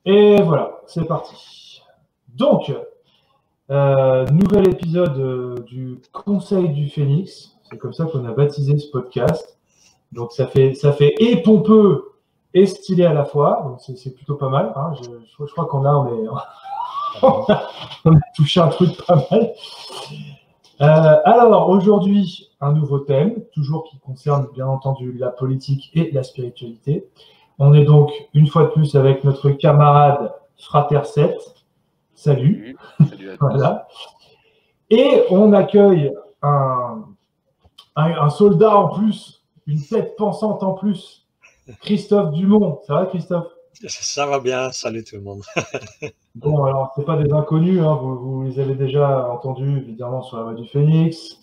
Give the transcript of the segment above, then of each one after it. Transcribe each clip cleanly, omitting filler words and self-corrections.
Et voilà, c'est parti. Donc, nouvel épisode du Conseil du Phénix. C'est comme ça qu'on a baptisé ce podcast. Donc, ça fait et pompeux et stylé à la fois. Donc, c'est plutôt pas mal. Hein. Je crois on a touché un truc pas mal. Alors, aujourd'hui, un nouveau thème, toujours qui concerne bien entendu la politique et la spiritualité. On est donc une fois de plus avec notre camarade Frater 7. Salut. Salut à tous. Voilà. Et on accueille un soldat en plus, une tête pensante en plus, Christophe Dumont. Ça va, Christophe? Ça va bien, salut tout le monde. Bon, alors, ce n'est pas des inconnus, hein, vous les avez déjà entendus évidemment sur la voie du Phénix.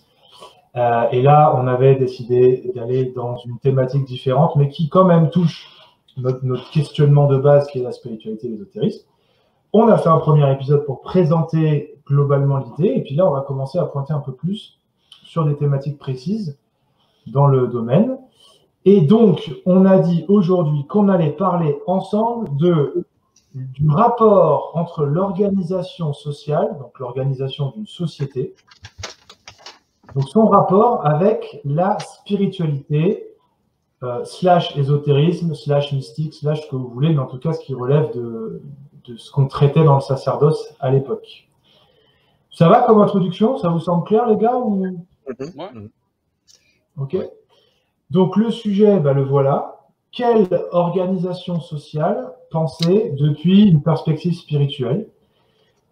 Et là, on avait décidé d'aller dans une thématique différente, mais qui quand même touche notre questionnement de base, qui est la spiritualité et l'ésotérisme. On a fait un premier épisode pour présenter globalement l'idée, et puis là, on va commencer à pointer un peu plus sur des thématiques précises dans le domaine. Et donc, on a dit aujourd'hui qu'on allait parler ensemble du rapport entre l'organisation sociale, donc l'organisation d'une société, donc son rapport avec la spiritualité, slash ésotérisme, slash mystique, slash ce que vous voulez, mais en tout cas ce qui relève de ce qu'on traitait dans le sacerdoce à l'époque. Ça va comme introduction? Ça vous semble clair, les gars ou... Ouais. Ok. Donc le sujet, le voilà. Quelle organisation sociale penser depuis une perspective spirituelle?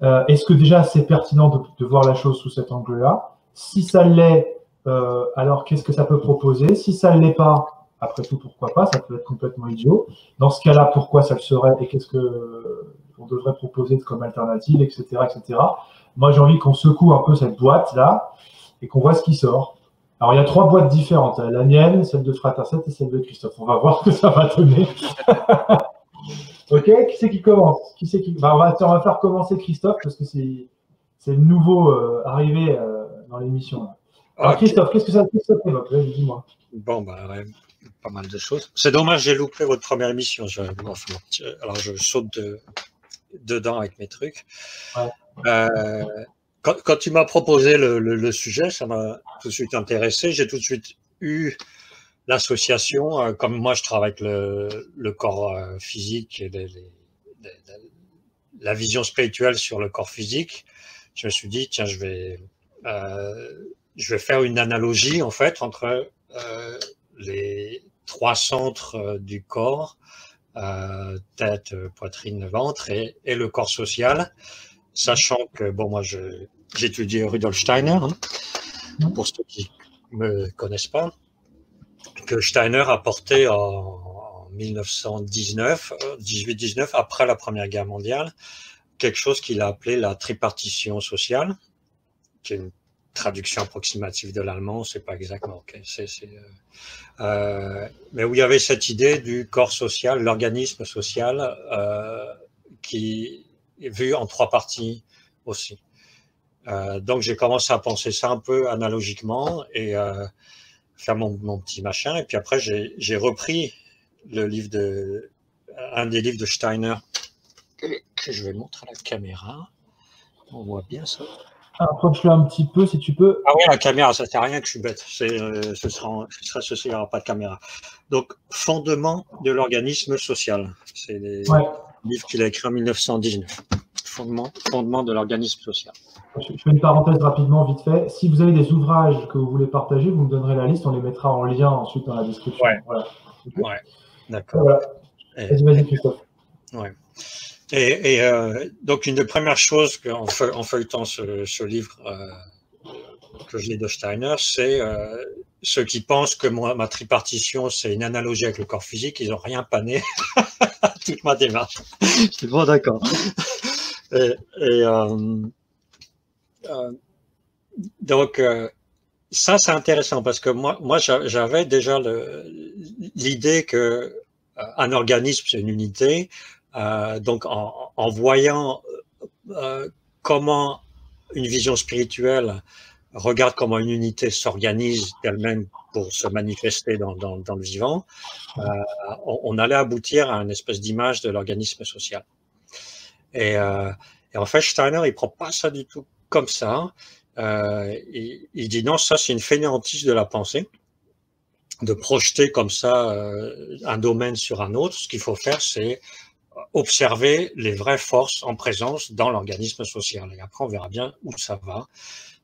Est-ce que déjà c'est pertinent de voir la chose sous cet angle-là? Si ça l'est, alors qu'est-ce que ça peut proposer? Si ça ne l'est pas, après tout, pourquoi pas? Ça peut être complètement idiot. Dans ce cas-là, pourquoi ça le serait et qu'est-ce qu'on devrait proposer comme alternative, etc., etc. Moi, j'ai envie qu'on secoue un peu cette boîte-là et qu'on voit ce qui sort. Alors, il y a 3 boîtes différentes. La mienne, celle de Frater 7 et celle de Christophe. On va voir ce que ça va donner. Ok, qui c'est qui commence? On va faire commencer Christophe parce que c'est le nouveau arrivé dans l'émission. Alors, okay. Christophe, qu'est-ce que ça t'évoque? Dis-moi. Bon, ouais, pas mal de choses. C'est dommage, j'ai loupé votre première émission. Alors, je saute dedans avec mes trucs. Ouais. Quand tu m'as proposé le sujet, ça m'a tout de suite intéressé. J'ai tout de suite eu l'association. Comme moi, je travaille avec le corps physique et la vision spirituelle sur le corps physique. Je me suis dit, tiens, je vais faire une analogie en fait entre les 3 centres du corps, tête, poitrine, ventre et le corps social, sachant que bon, moi j'ai étudié Rudolf Steiner, hein, pour ceux qui me connaissent pas, que Steiner a porté en 1819, après la Première Guerre mondiale, quelque chose qu'il a appelé la tripartition sociale, qui est une traduction approximative de l'allemand, c'est pas exactement ok. Mais où il y avait cette idée du corps social, l'organisme social, qui est vu en 3 parties aussi. Donc j'ai commencé à penser ça un peu analogiquement et faire mon petit machin. Et puis après j'ai repris un des livres de Steiner que je vais montrer à la caméra. On voit bien ça. Approche-le un petit peu si tu peux. Ah oui, la caméra, ça ne sert à rien que je suis bête. Ce sera ceci, il n'y aura pas de caméra. Donc, fondement de l'organisme social. C'est les livres qu'il a écrit en 1919. Fondement de l'organisme social. Je fais une parenthèse rapidement, vite fait. Si vous avez des ouvrages que vous voulez partager, vous me donnerez la liste, on les mettra en lien ensuite dans la description. Ouais. Voilà. Ouais. D'accord. Voilà. Vas-y, Christophe. Ouais. Et donc, une des premières choses en feuilletant ce livre que je lis de Steiner, c'est ceux qui pensent que ma tripartition, c'est une analogie avec le corps physique, ils n'ont rien pané à toute ma démarche. Je suis bon, d'accord. Donc, ça, c'est intéressant parce que moi j'avais déjà l'idée que un organisme, c'est une unité. Donc, en voyant comment une vision spirituelle regarde comment une unité s'organise d'elle-même pour se manifester dans le vivant, on allait aboutir à une espèce d'image de l'organisme social. Et, et en fait, Steiner, il prend pas ça du tout comme ça. Il dit non, ça c'est une fainéantise de la pensée, de projeter comme ça un domaine sur un autre. Ce qu'il faut faire, c'est observer les vraies forces en présence dans l'organisme social. Et après, on verra bien où ça va.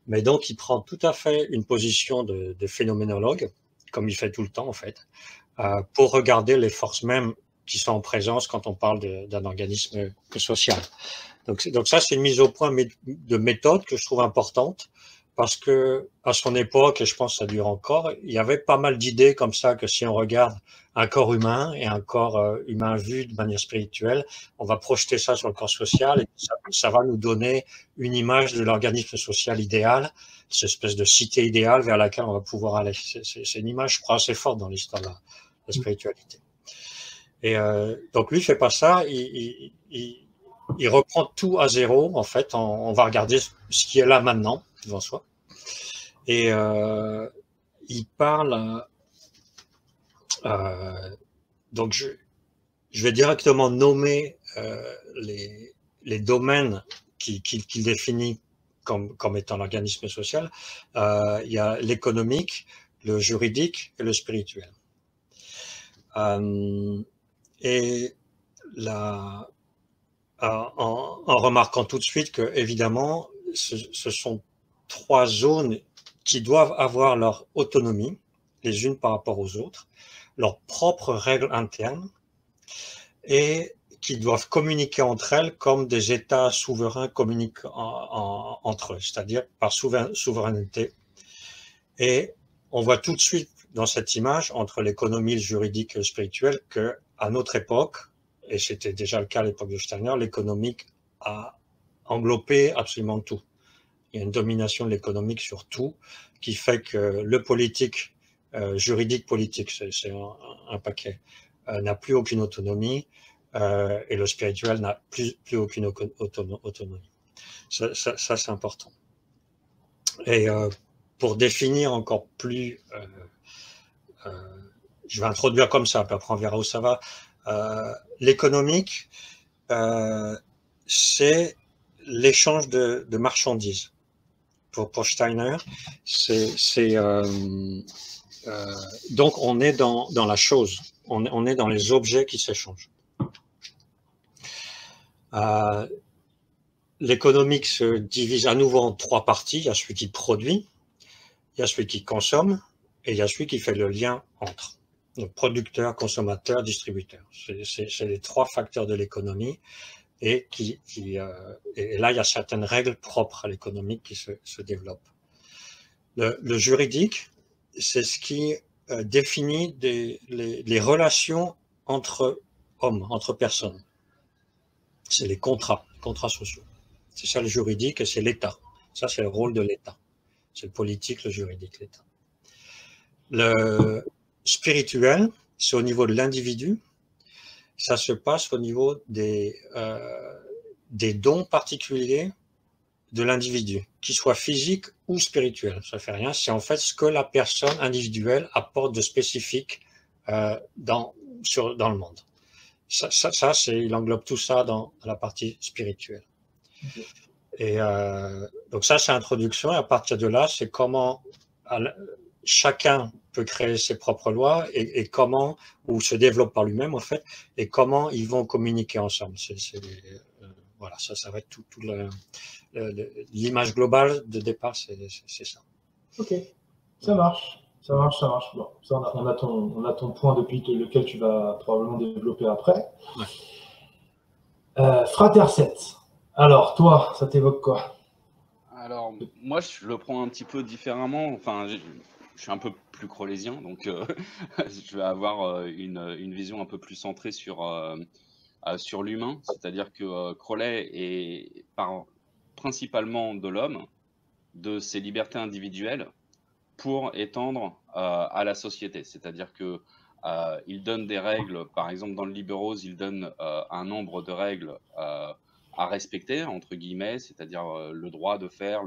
Mais donc, il prend tout à fait une position de phénoménologue, comme il fait tout le temps en fait, pour regarder les forces mêmes qui sont en présence quand on parle d'un organisme social. Donc ça, c'est une mise au point de méthode que je trouve importante parce que à son époque, et je pense que ça dure encore, il y avait pas mal d'idées comme ça que si on regarde un corps humain et un corps humain vu de manière spirituelle, on va projeter ça sur le corps social et ça va nous donner une image de l'organisme social idéal, cette espèce de cité idéale vers laquelle on va pouvoir aller. C'est une image, je crois, assez forte dans l'histoire de la spiritualité. Et donc lui, il fait pas ça, il reprend tout à zéro, en fait. On va regarder ce qui est là maintenant, devant soi. Et il parle. Donc, je vais directement nommer les domaines qu'il définit comme étant l'organisme social. Il y a l'économique, le juridique et le spirituel. Et la, en remarquant tout de suite que, évidemment, ce sont trois zones qui doivent avoir leur autonomie, les unes par rapport aux autres, leurs propres règles internes, et qui doivent communiquer entre elles comme des États souverains communiquent entre eux, c'est-à-dire par souveraineté. Et on voit tout de suite dans cette image, entre l'économie, le juridique et le spirituel, qu'à notre époque, et c'était déjà le cas à l'époque de Steiner, l'économique a englobé absolument tout. Il y a une domination de l'économique sur tout, qui fait que le politique, juridique politique, c'est un paquet, n'a plus aucune autonomie, et le spirituel n'a plus aucune autonomie. Ça c'est important. Et pour définir encore plus, je vais introduire comme ça, puis après on verra où ça va. L'économique, c'est l'échange de marchandises. Pour Steiner, donc on est dans la chose, on est dans les objets qui s'échangent. L'économique se divise à nouveau en trois parties. Il y a celui qui produit, il y a celui qui consomme et il y a celui qui fait le lien entre. Donc producteur, consommateur, distributeur. C'est les trois facteurs de l'économie. Et et là, il y a certaines règles propres à l'économique qui se développent. Le juridique, c'est ce qui définit les relations entre hommes, entre personnes. C'est les contrats sociaux. C'est ça le juridique et c'est l'État. Ça, c'est le rôle de l'État. C'est le politique, le juridique, l'État. Le spirituel, c'est au niveau de l'individu. Ça se passe au niveau des dons particuliers de l'individu, qu'ils soient physiques ou spirituels. Ça ne fait rien. C'est en fait ce que la personne individuelle apporte de spécifique dans le monde. Il englobe tout ça dans la partie spirituelle. Okay. Et donc ça, c'est l'introduction. Et à partir de là, c'est comment chacun peut créer ses propres lois et comment, ou se développe par lui-même en fait, et comment ils vont communiquer ensemble. Voilà, ça va être tout l'image globale de départ, c'est ça. Ok, ça marche. Bon, ça, on a ton point depuis lequel tu vas probablement développer après. Ouais. Frater 7. Alors, toi, ça t'évoque quoi? Alors, moi, je le prends un petit peu différemment. Enfin, je suis un peu plus crowleysien, donc je vais avoir une vision un peu plus centrée sur l'humain. C'est-à-dire que Crowley parle principalement de l'homme, de ses libertés individuelles, pour étendre à la société. C'est-à-dire que il donne des règles, par exemple dans le Liberose, il donne un nombre de règles à respecter, entre guillemets, c'est-à-dire le droit de faire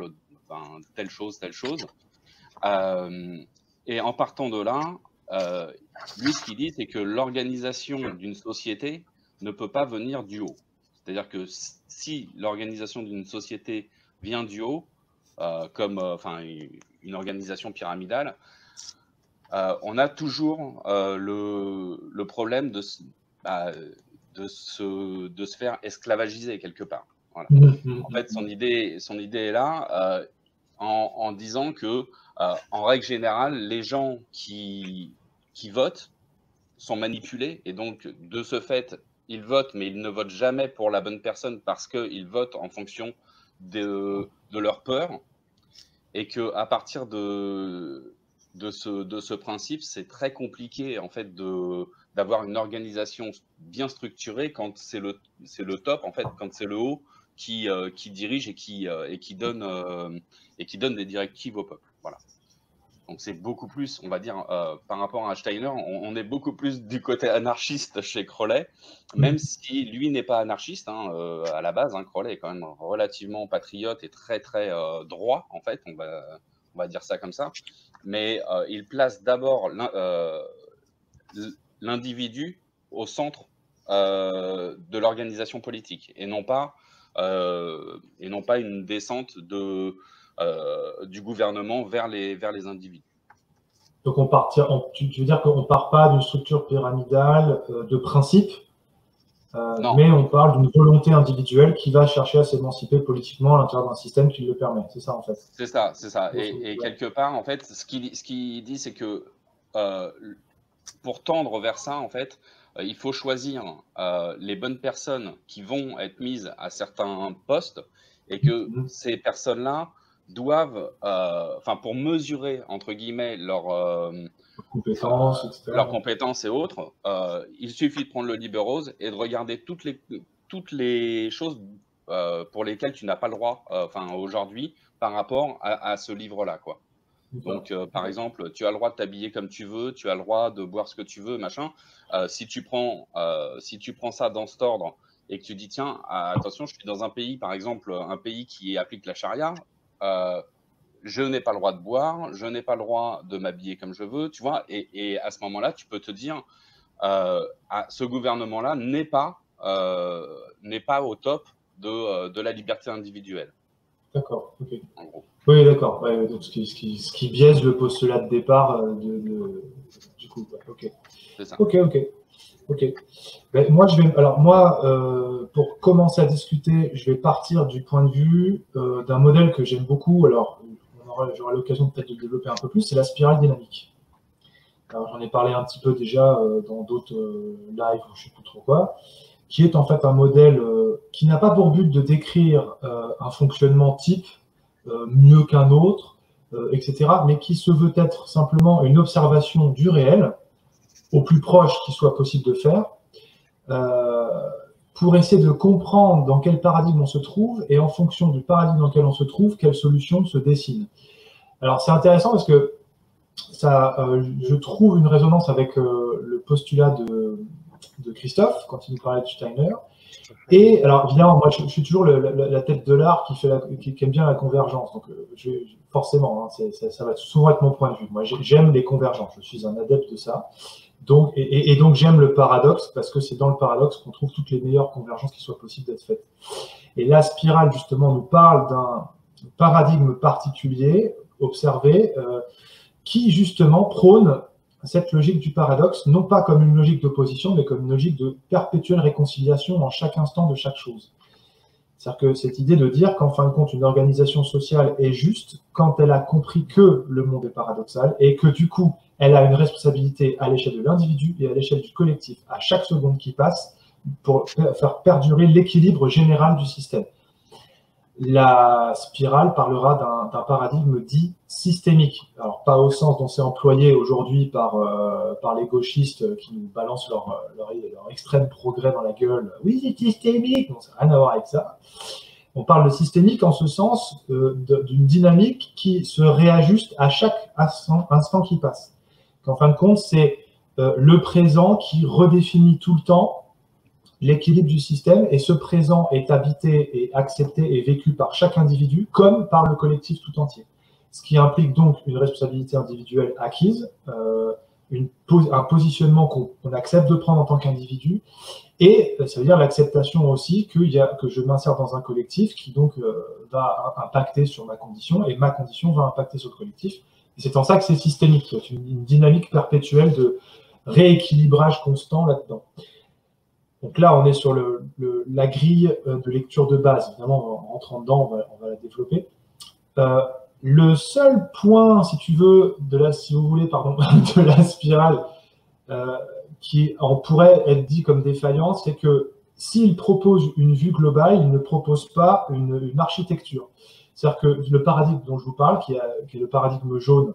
telle chose. Et en partant de là, lui, ce qu'il dit, c'est que l'organisation d'une société ne peut pas venir du haut. C'est-à-dire que si l'organisation d'une société vient du haut, comme une organisation pyramidale, on a toujours le problème de se faire esclavagiser quelque part. Voilà. En fait, son idée est là, en disant que, en règle générale, les gens qui votent sont manipulés, et donc, de ce fait, ils votent, mais ils ne votent jamais pour la bonne personne parce qu'ils votent en fonction de leur peur, et qu'à partir de ce principe, c'est très compliqué en fait d'avoir une organisation bien structurée quand c'est le top, en fait, quand c'est le haut qui dirige et qui donne des directives au peuple. Voilà. Donc c'est beaucoup plus, on va dire, par rapport à Steiner, on est beaucoup plus du côté anarchiste chez Crowley, même si lui n'est pas anarchiste à la base. Crowley est quand même relativement patriote et très très droit, en fait, on va dire ça comme ça. Mais il place d'abord l'individu au centre de l'organisation politique, et non pas une descente du gouvernement vers les individus. Donc tu veux dire qu'on ne part pas d'une structure pyramidale de principe, mais on parle d'une volonté individuelle qui va chercher à s'émanciper politiquement à l'intérieur d'un système qui le permet. C'est ça, en fait. C'est ça. Et quelque part, en fait, ce qu'il dit, c'est que pour tendre vers ça, en fait, il faut choisir les bonnes personnes qui vont être mises à certains postes, et que ces personnes-là doivent, pour mesurer, entre guillemets, leurs compétences et autres, il suffit de prendre le Liber-Rose et de regarder toutes les choses pour lesquelles tu n'as pas le droit aujourd'hui par rapport à ce livre-là, quoi. Donc, par exemple, tu as le droit de t'habiller comme tu veux, tu as le droit de boire ce que tu veux, machin. Si tu prends ça dans cet ordre et que tu dis, tiens, attention, je suis dans un pays, par exemple, un pays qui applique la charia, je n'ai pas le droit de boire, je n'ai pas le droit de m'habiller comme je veux, tu vois. Et à ce moment-là, tu peux te dire, ce gouvernement-là n'est pas au top de la liberté individuelle. D'accord, ok. Oui, d'accord. Ouais, donc ce qui biaise le postulat de départ du coup. Ouais, ok. C'est ça. Ok. Ben, pour commencer à discuter, je vais partir du point de vue d'un modèle que j'aime beaucoup. Alors, j'aurai l'occasion peut-être de le développer un peu plus, c'est la spirale dynamique. Alors, j'en ai parlé un petit peu déjà dans d'autres lives, ou je ne sais plus trop quoi, qui est en fait un modèle qui n'a pas pour but de décrire un fonctionnement type mieux qu'un autre, etc., mais qui se veut être simplement une observation du réel, au plus proche qu'il soit possible de faire, pour essayer de comprendre dans quel paradigme on se trouve, et en fonction du paradigme dans lequel on se trouve, quelle solution se dessine. Alors c'est intéressant parce que ça, je trouve une résonance avec le postulat de Christophe, quand il nous parlait de Steiner. Et alors, évidemment, moi, je suis toujours la tête de l'art qui aime bien la convergence. Donc, forcément, ça va souvent être mon point de vue. Moi, j'aime les convergences. Je suis un adepte de ça. Donc, et donc, j'aime le paradoxe, parce que c'est dans le paradoxe qu'on trouve toutes les meilleures convergences qui soient possibles d'être faites. Et la spirale, justement, nous parle d'un paradigme particulier, observé, qui, justement, prône cette logique du paradoxe, non pas comme une logique d'opposition, mais comme une logique de perpétuelle réconciliation dans chaque instant de chaque chose. C'est-à-dire que cette idée de dire qu'en fin de compte, une organisation sociale est juste quand elle a compris que le monde est paradoxal, et que du coup, elle a une responsabilité à l'échelle de l'individu et à l'échelle du collectif, à chaque seconde qui passe, pour faire perdurer l'équilibre général du système. La spirale parlera d'un paradigme dit systémique. Alors, pas au sens dont c'est employé aujourd'hui par les gauchistes qui nous balancent leur extrême progrès dans la gueule. Oui, c'est systémique. Non, ça n'a rien à voir avec ça. On parle de systémique en ce sens d'une dynamique qui se réajuste à chaque instant qui passe. Qu'en fin de compte, c'est le présent qui redéfinit tout le temps l'équilibre du système, et ce présent est habité et accepté et vécu par chaque individu comme par le collectif tout entier. Ce qui implique donc une responsabilité individuelle acquise, un positionnement qu'on accepte de prendre en tant qu'individu, et ça veut dire l'acceptation aussi que je m'insère dans un collectif qui donc va impacter sur ma condition, et ma condition va impacter sur le collectif. Et c'est en ça que c'est systémique, c'est une dynamique perpétuelle de rééquilibrage constant là-dedans. Donc là, on est sur la grille de lecture de base. Évidemment, en rentrant dedans, on va la développer. Le seul point, si tu veux, si vous voulez, pardon, de la spirale qui pourrait être dit comme défaillant, c'est que s'il propose une vue globale, il ne propose pas une architecture. C'est-à-dire que le paradigme dont je vous parle, qui est le paradigme jaune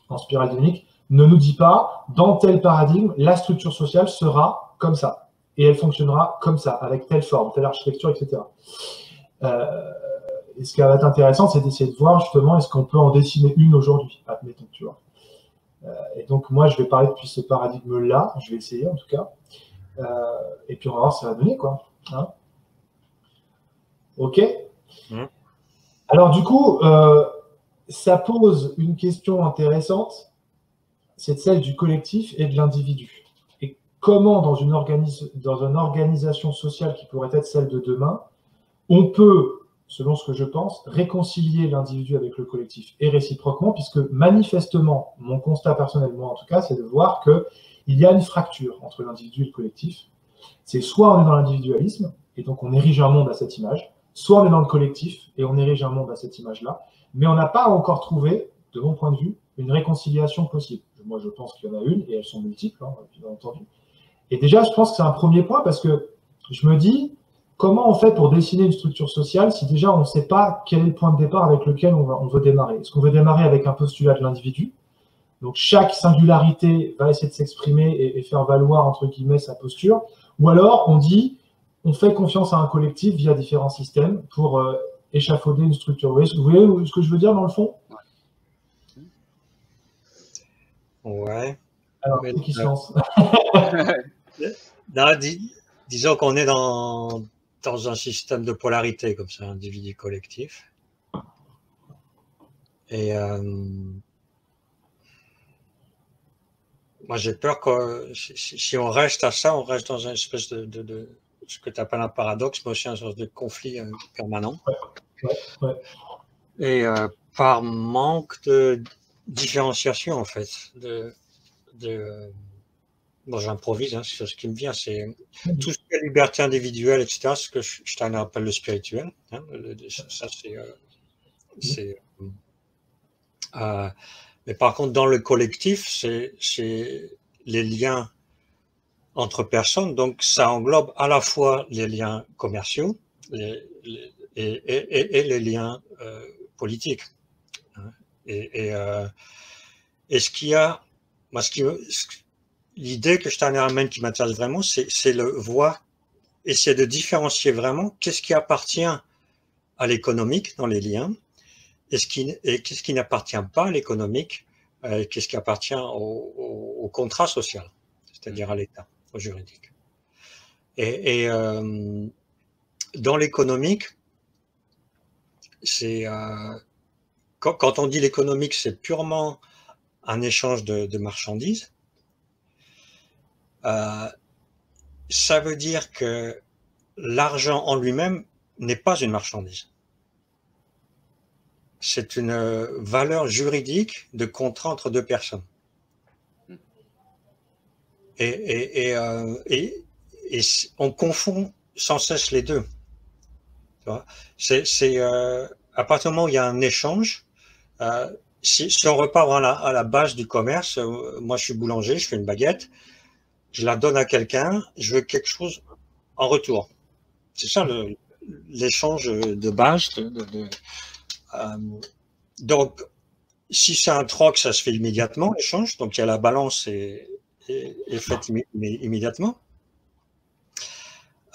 en spirale dynamique, ne nous dit pas, dans tel paradigme, la structure sociale sera comme ça, et elle fonctionnera comme ça, avec telle forme, telle architecture, etc. Et ce qui va être intéressant, c'est d'essayer de voir justement, est-ce qu'on peut en dessiner une aujourd'hui, admettons, tu vois. Et donc, moi, je vais parler depuis ce paradigme-là, je vais essayer en tout cas, et puis on va voir ce que ça va donner, quoi. Hein, ok. Alors, du coup, ça pose une question intéressante, c'est celle du collectif et de l'individu. Et comment, dans une organisation sociale qui pourrait être celle de demain, on peut, selon ce que je pense, réconcilier l'individu avec le collectif et réciproquement, puisque manifestement, mon constat personnel, moi en tout cas, c'est de voir qu'il y a une fracture entre l'individu et le collectif. C'est soit on est dans l'individualisme, et donc on érige un monde à cette image, soit on est dans le collectif, et on érige un monde à cette image-là, mais on n'a pas encore trouvé, de mon point de vue, une réconciliation possible. Moi, je pense qu'il y en a une, et elles sont multiples, hein, bien entendu. Et déjà, je pense que c'est un premier point, parce que je me dis, comment on fait pour dessiner une structure sociale si déjà on ne sait pas quel est le point de départ avec lequel on veut démarrer? Est-ce qu'on veut démarrer avec un postulat de l'individu? Donc chaque singularité va essayer de s'exprimer et faire valoir, entre guillemets, sa posture. Ou alors on dit, on fait confiance à un collectif via différents systèmes pour échafauder une structure. Vous voyez ce que je veux dire dans le fond? Ouais. Alors, c'est qui se lance? Disons qu'on est dans un système de polarité, comme ça, individu collectif. Et moi, j'ai peur que si on reste à ça, on reste dans une espèce de ce que tu appelles un paradoxe, mais aussi un genre de conflit permanent. Ouais. Et par manque de différenciation, en fait, bon, j'improvise, hein, c'est ce qui me vient, c'est tout ce qui est liberté individuelle, etc., ce que Steiner appelle le spirituel. Hein, ça, mais par contre, dans le collectif, c'est les liens entre personnes, donc ça englobe à la fois les liens commerciaux et les liens politiques. Hein, et ce qu'il y a, moi, l'idée que Steiner amène qui m'intéresse vraiment, c'est essayer de différencier vraiment qu'est-ce qui appartient à l'économique dans les liens et qu'est-ce qui n'appartient pas à l'économique, qu'est-ce qui appartient au contrat social, c'est-à-dire à l'État, au juridique. Et dans l'économique, c'est quand on dit l'économique, c'est purement un échange de marchandises. Ça veut dire que l'argent en lui-même n'est pas une marchandise. C'est une valeur juridique de contrat entre deux personnes. Et on confond sans cesse les deux. C'est à partir du moment où il y a un échange, si on repart à la base du commerce, moi je suis boulanger, je fais une baguette, je la donne à quelqu'un, je veux quelque chose en retour. C'est ça l'échange de base. Donc, si c'est un troc, ça se fait immédiatement, l'échange. Donc, il y a la balance est faite immédiatement.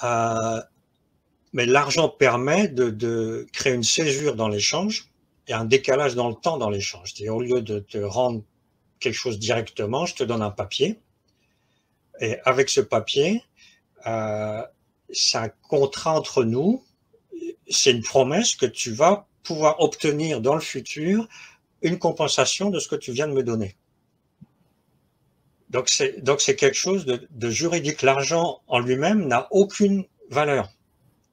Mais l'argent permet de créer une césure dans l'échange et un décalage dans le temps dans l'échange. C'est-à-dire, au lieu de te rendre quelque chose directement, je te donne un papier. Et avec ce papier, c'est un contrat entre nous. C'est une promesse que tu vas pouvoir obtenir dans le futur une compensation de ce que tu viens de me donner. Donc c'est quelque chose de juridique. L'argent en lui-même n'a aucune valeur.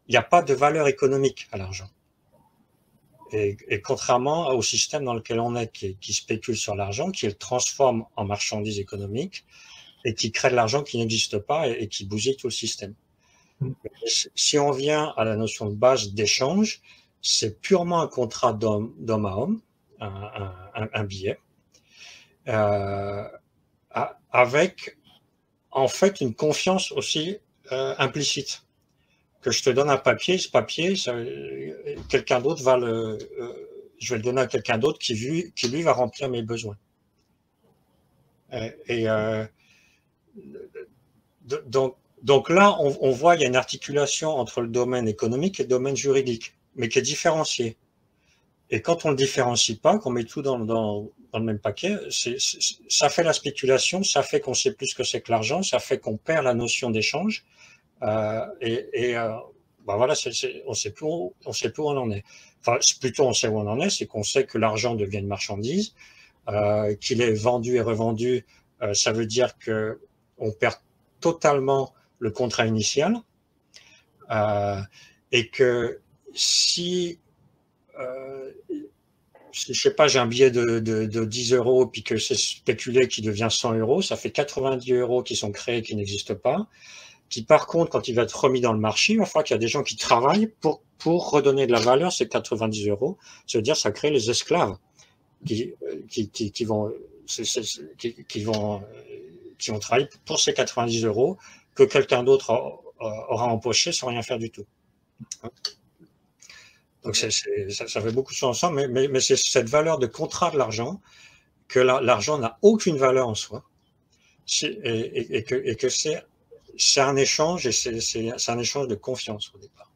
Il n'y a pas de valeur économique à l'argent. Et contrairement au système dans lequel on est, qui spécule sur l'argent, qui le transforme en marchandise économique et qui crée de l'argent qui n'existe pas et qui bousille tout le système. Si on vient à la notion de base d'échange, c'est purement un contrat d'homme à homme, un billet, avec en fait une confiance aussi implicite. Que je te donne un papier, ce papier, quelqu'un d'autre va je vais le donner à quelqu'un d'autre qui lui va remplir mes besoins. Donc là, on voit il y a une articulation entre le domaine économique et le domaine juridique, mais qui est différencié. Et quand on le différencie pas, qu'on met tout dans le même paquet, ça fait la spéculation, ça fait qu'on sait plus ce que c'est que l'argent, ça fait qu'on perd la notion d'échange. Voilà, on sait plus où on en est. Enfin, plutôt on sait où on en est, c'est qu'on sait que l'argent devient une marchandise, qu'il est vendu et revendu. Ça veut dire que on perd totalement le contrat initial, et que si je sais pas, j'ai un billet de 10 euros, puis que c'est spéculé qui devient 100 euros, ça fait 90 euros qui sont créés, qui n'existent pas. Qui par contre, quand il va être remis dans le marché, il va falloir qu'il y a des gens qui travaillent pour redonner de la valeur, ces 90 euros. Ça veut dire, ça crée les esclaves qui vont travailler pour ces 90 euros que quelqu'un d'autre aura empoché sans rien faire du tout. Donc ça fait beaucoup de choses ensemble, mais c'est cette valeur de contrat de l'argent, que l'argent n'a aucune valeur en soi, et que c'est un échange, et c'est un échange de confiance au départ.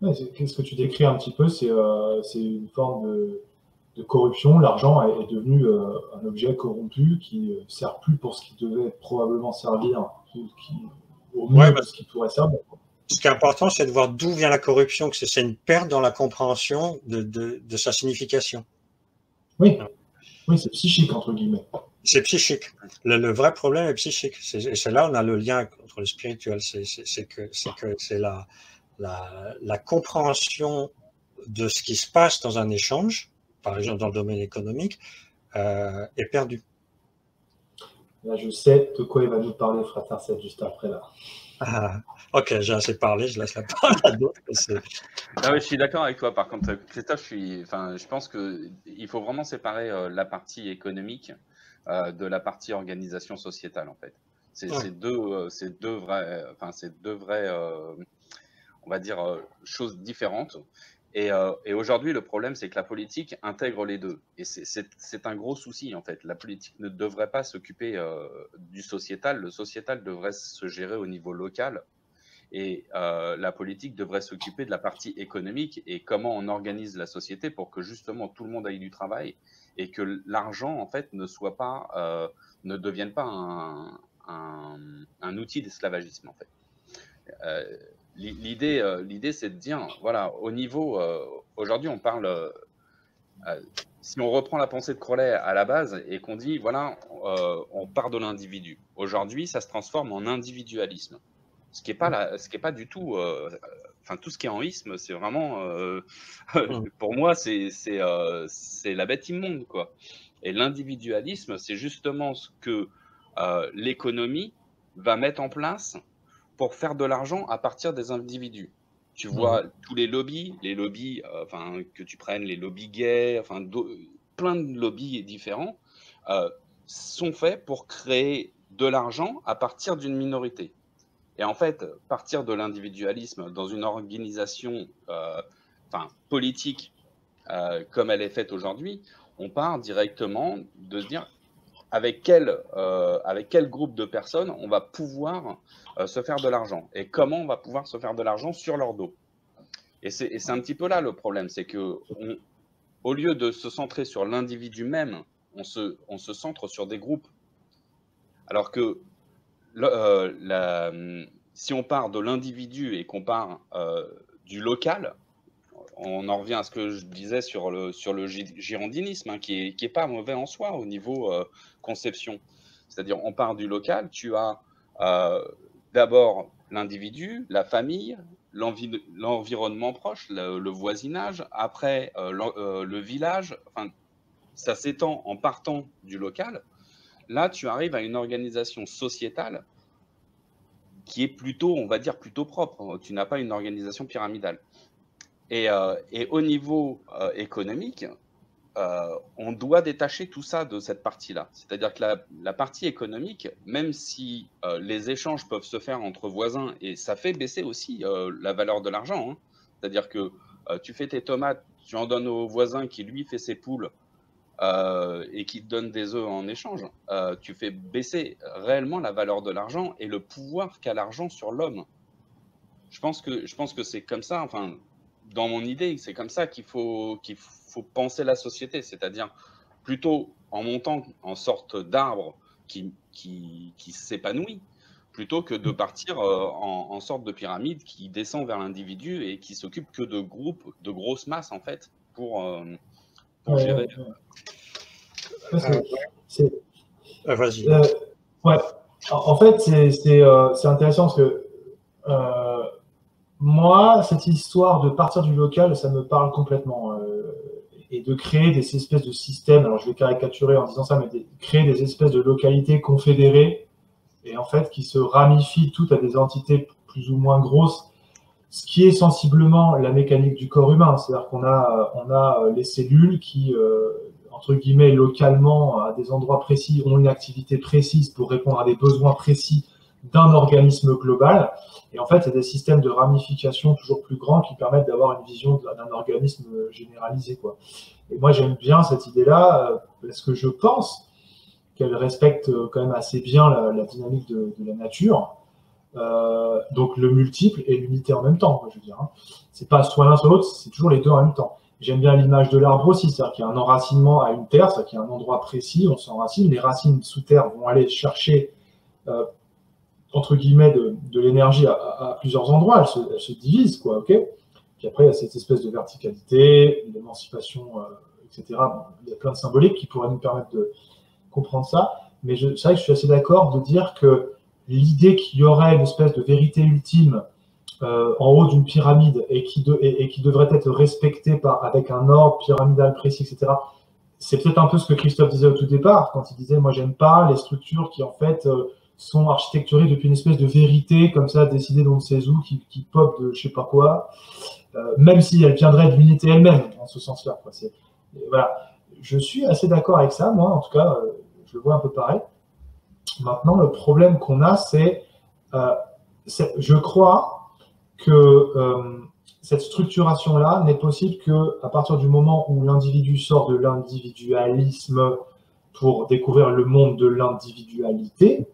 Ouais, ce que tu décris un petit peu, c'est une forme de corruption. L'argent est devenu un objet corrompu qui ne sert plus pour ce qui devait probablement servir, au mieux de ce qui pourrait servir. Ce qui est important, c'est de voir d'où vient la corruption, que c'est une perte dans la compréhension de sa signification. Oui, c'est psychique, entre guillemets. C'est psychique. Le vrai problème est psychique. Et c'est là où on a le lien entre le spirituel. C'est que c'est la compréhension de ce qui se passe dans un échange, par exemple dans le domaine économique, est perdue. Là, je sais de quoi il va nous parler, Frater 7, juste après là. Ok, j'ai assez parlé, je laisse la parole à d'autres. Ah oui, je suis d'accord avec toi. Par contre, Christophe, je pense qu'il faut vraiment séparer la partie économique de la partie organisation sociétale, en fait. C'est deux vraies, on va dire, choses différentes. Et aujourd'hui, le problème, c'est que la politique intègre les deux. Et c'est un gros souci, en fait. La politique ne devrait pas s'occuper du sociétal. Le sociétal devrait se gérer au niveau local. Et la politique devrait s'occuper de la partie économique et comment on organise la société pour que justement tout le monde ait du travail et que l'argent, en fait, ne devienne pas un outil d'esclavagisme, en fait. L'idée, c'est de dire, voilà, au niveau, aujourd'hui, on parle, si on reprend la pensée de Crowley à la base et qu'on dit, voilà, on part de l'individu. Aujourd'hui, ça se transforme en individualisme. Ce qui est pas du tout, tout ce qui est en isme, c'est vraiment, pour moi, c'est la bête immonde, quoi. Et l'individualisme, c'est justement ce que l'économie va mettre en place pour faire de l'argent à partir des individus. Tu vois, tous les lobbies, que tu prennes les lobbies gays, plein de lobbies différents, sont faits pour créer de l'argent à partir d'une minorité. Et en fait, partir de l'individualisme dans une organisation politique comme elle est faite aujourd'hui, on part directement de se dire avec quel groupe de personnes on va pouvoir se faire de l'argent et comment on va pouvoir se faire de l'argent sur leur dos. Et c'est un petit peu là le problème, c'est que au lieu de se centrer sur l'individu même, on se centre sur des groupes. Alors que si on part de l'individu et qu'on part du local, on en revient à ce que je disais sur le girondinisme, hein, qui est pas mauvais en soi au niveau conception. C'est-à-dire, on part du local, tu as d'abord l'individu, la famille, l'environnement proche, le voisinage, après le village, enfin, ça s'étend en partant du local. Là, tu arrives à une organisation sociétale qui est plutôt, on va dire, plutôt propre. Tu n'as pas une organisation pyramidale. Et au niveau économique, on doit détacher tout ça de cette partie-là. C'est-à-dire que la partie économique, même si les échanges peuvent se faire entre voisins, et ça fait baisser aussi la valeur de l'argent, hein. C'est-à-dire que tu fais tes tomates, tu en donnes au voisin qui, lui, fait ses poules et qui te donne des œufs en échange, tu fais baisser réellement la valeur de l'argent et le pouvoir qu'a l'argent sur l'homme. Je pense que c'est comme ça, enfin, dans mon idée, c'est comme ça qu'il faut penser la société, c'est-à-dire plutôt en montant en sorte d'arbre qui s'épanouit, plutôt que de partir en sorte de pyramide qui descend vers l'individu et qui s'occupe que de groupes, de grosses masses, en fait, pour gérer. Vas-y. Ouais. En fait, c'est intéressant parce que moi, cette histoire de partir du local, ça me parle complètement. Et de créer des espèces de systèmes, alors je vais caricaturer en disant ça, mais créer des espèces de localités confédérées, et en fait qui se ramifient toutes à des entités plus ou moins grosses, ce qui est sensiblement la mécanique du corps humain. C'est-à-dire qu'on a les cellules qui, entre guillemets, localement, à des endroits précis, ont une activité précise pour répondre à des besoins précis d'un organisme global. Et en fait, c'est des systèmes de ramification toujours plus grands qui permettent d'avoir une vision d'un organisme généralisé, quoi. Et moi, j'aime bien cette idée-là parce que je pense qu'elle respecte quand même assez bien la dynamique de la nature. Donc le multiple et l'unité en même temps, quoi, je veux dire, hein. C'est pas soit l'un soit l'autre, c'est toujours les deux en même temps. J'aime bien l'image de l'arbre aussi, c'est-à-dire qu'il y a un enracinement à une terre, c'est-à-dire qu'il y a un endroit précis, on s'enracine, les racines sous terre vont aller chercher entre guillemets de l'énergie à plusieurs endroits, elles se divisent, quoi, ok. Puis après, il y a cette espèce de verticalité, l'émancipation, etc. Bon, il y a plein de symboliques qui pourraient nous permettre de comprendre ça, mais c'est vrai que je suis assez d'accord de dire que l'idée qu'il y aurait une espèce de vérité ultime en haut d'une pyramide et qui devrait être respectée avec un ordre pyramidal précis, etc., c'est peut-être un peu ce que Christophe disait au tout départ, quand il disait « moi, j'aime pas les structures qui, en fait, sont architecturées depuis une espèce de vérité, comme ça, décidée d'on ne sait où, qui pop de je sais pas quoi, même si elle viendrait de l'unité elle-même, en ce sens-là. Voilà. Je suis assez d'accord avec ça, moi, en tout cas, je le vois un peu pareil. Maintenant, le problème qu'on a, je crois que cette structuration-là n'est possible qu'à partir du moment où l'individu sort de l'individualisme pour découvrir le monde de l'individualité.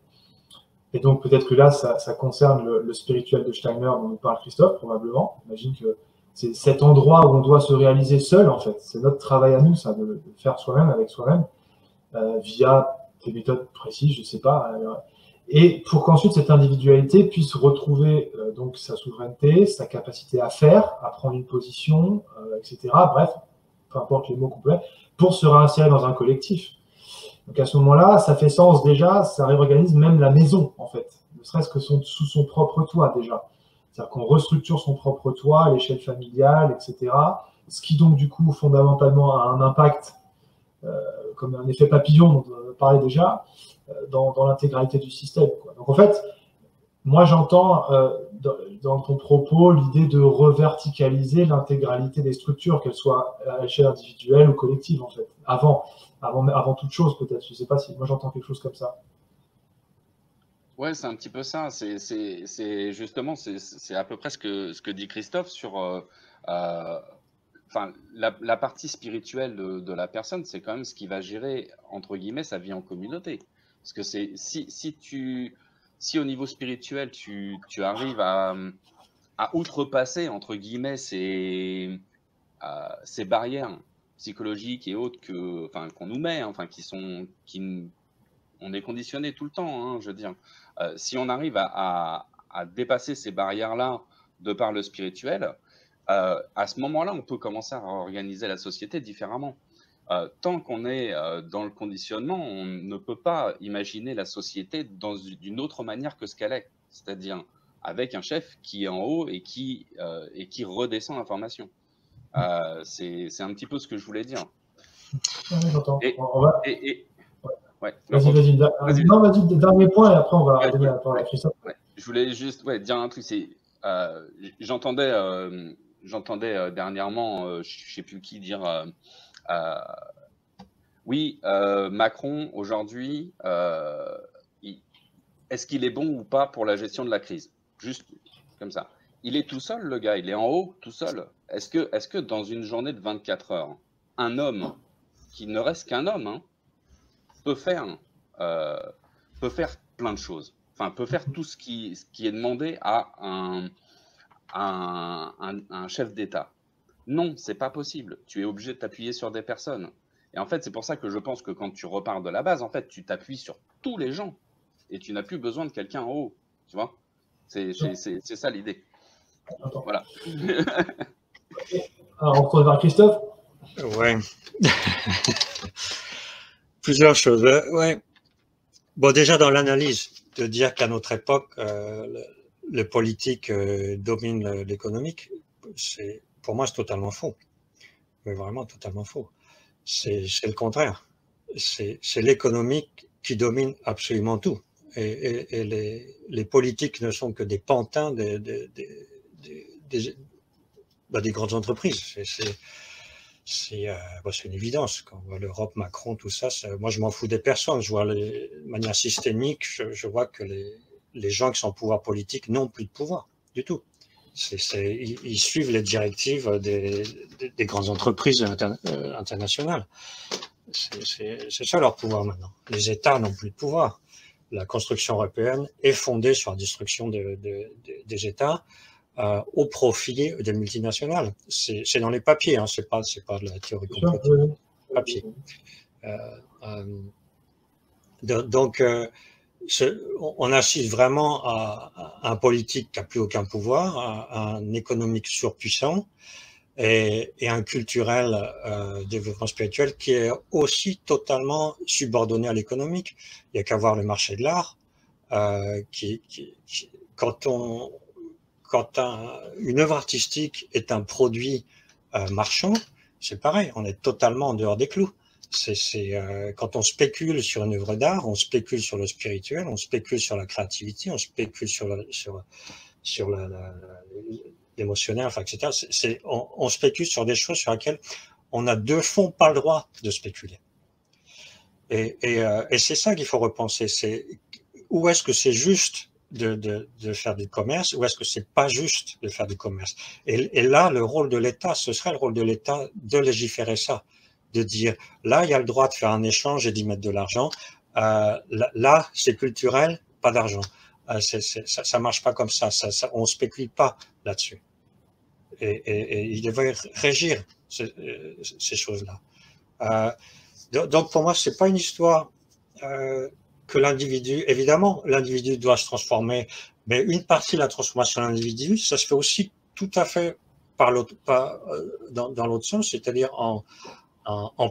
Et donc, peut-être que là, ça concerne le spirituel de Steiner dont nous parle Christophe, probablement. J'imagine que c'est cet endroit où on doit se réaliser seul, en fait. C'est notre travail à nous, ça, de faire soi-même, avec soi-même, via des méthodes précises, je ne sais pas. Et pour qu'ensuite, cette individualité puisse retrouver donc sa souveraineté, sa capacité à faire, à prendre une position, etc. Bref, peu importe les mots complets, pour se réinsérer dans un collectif. Donc à ce moment-là, ça fait sens déjà, ça réorganise même la maison, en fait, ne serait-ce que sous son propre toit déjà. C'est-à-dire qu'on restructure son propre toit à l'échelle familiale, etc. Ce qui donc du coup fondamentalement a un impact, comme un effet papillon dont on parlait déjà, dans l'intégralité du système, quoi. Donc en fait, moi j'entends dans ton propos l'idée de reverticaliser l'intégralité des structures, qu'elles soient à l'échelle individuelle ou collective, en fait, avant toute chose, peut-être. Je ne sais pas si moi j'entends quelque chose comme ça. Ouais, c'est un petit peu ça. C'est justement, c'est à peu près ce que dit Christophe sur enfin, la partie spirituelle de la personne, c'est quand même ce qui va gérer, entre guillemets, sa vie en communauté. Parce que si au niveau spirituel, tu arrives à outrepasser, entre guillemets, ces barrières psychologiques et autres qu'on nous met, hein, enfin, on est conditionné tout le temps, hein, je veux dire. Si on arrive à dépasser ces barrières-là de par le spirituel, à ce moment-là, on peut commencer à organiser la société différemment. Tant qu'on est dans le conditionnement, on ne peut pas imaginer la société d'une autre manière que ce qu'elle est, c'est-à-dire avec un chef qui est en haut et qui redescend l'information. C'est un petit peu ce que je voulais dire. Ouais, j'entends. Et, On va... ouais. Vas-y, vas-y. Non, vas-y, dernier point et après on va donner la parole à Christophe. Ouais. Je voulais juste dire un truc. J'entendais dernièrement, je ne sais plus qui dire. Oui, Macron aujourd'hui, est-ce qu'il est bon ou pas pour la gestion de la crise? Juste comme ça. Il est tout seul, le gars. Il est en haut, tout seul. Est-ce que dans une journée de 24 heures, un homme qui ne reste qu'un homme, hein, peut faire plein de choses. Enfin, peut faire tout ce qui est demandé à un chef d'État. Non, c'est pas possible. Tu es obligé de t'appuyer sur des personnes. Et en fait, c'est pour ça que je pense que quand tu repars de la base, en fait, tu t'appuies sur tous les gens et tu n'as plus besoin de quelqu'un en haut. Tu vois? C'est ça l'idée. Voilà. Alors, on retourne vers Christophe. Ouais. Plusieurs choses. Ouais. Bon, déjà dans l'analyse, de dire qu'à notre époque, le politique domine l'économique, pour moi, c'est totalement faux. Mais vraiment totalement faux. C'est le contraire. C'est l'économique qui domine absolument tout. Et les politiques ne sont que des pantins des grandes entreprises. C'est une évidence. Quand on voit l'Europe, Macron, tout ça, moi je m'en fous des personnes. Je vois de manière systémique, je vois que les gens qui sont au pouvoir politique n'ont plus de pouvoir du tout. Ils suivent les directives des grandes entreprises internationales. C'est ça leur pouvoir maintenant. Les États n'ont plus de pouvoir. La construction européenne est fondée sur la destruction des États au profit des multinationales. C'est dans les papiers, hein, c'est pas de la théorie complète. Papier. Donc, on assiste vraiment à un politique qui n'a plus aucun pouvoir, à un économique surpuissant et un culturel développement spirituel qui est aussi totalement subordonné à l'économique. Il n'y a qu'à voir le marché de l'art, quand une œuvre artistique est un produit marchand, c'est pareil, on est totalement en dehors des clous. Quand on spécule sur une œuvre d'art, on spécule sur le spirituel, on spécule sur la créativité, on spécule sur l'émotionnel, enfin, etc. On spécule sur des choses sur lesquelles on a de fond pas le droit de spéculer. Et c'est ça qu'il faut repenser. C'est où est-ce que c'est juste de faire du commerce, ou est-ce que c'est pas juste de faire du commerce? Et là, le rôle de l'État, ce serait le rôle de l'État de légiférer ça, de dire là, il y a le droit de faire un échange et d'y mettre de l'argent. Là, c'est culturel, pas d'argent. Ça marche pas comme ça. On spécule pas là-dessus. Et il devrait régir ces choses-là. Donc pour moi, c'est pas une histoire que l'individu, évidemment, l'individu doit se transformer, mais une partie de la transformation de l'individu, ça se fait aussi tout à fait dans l'autre sens, c'est-à-dire en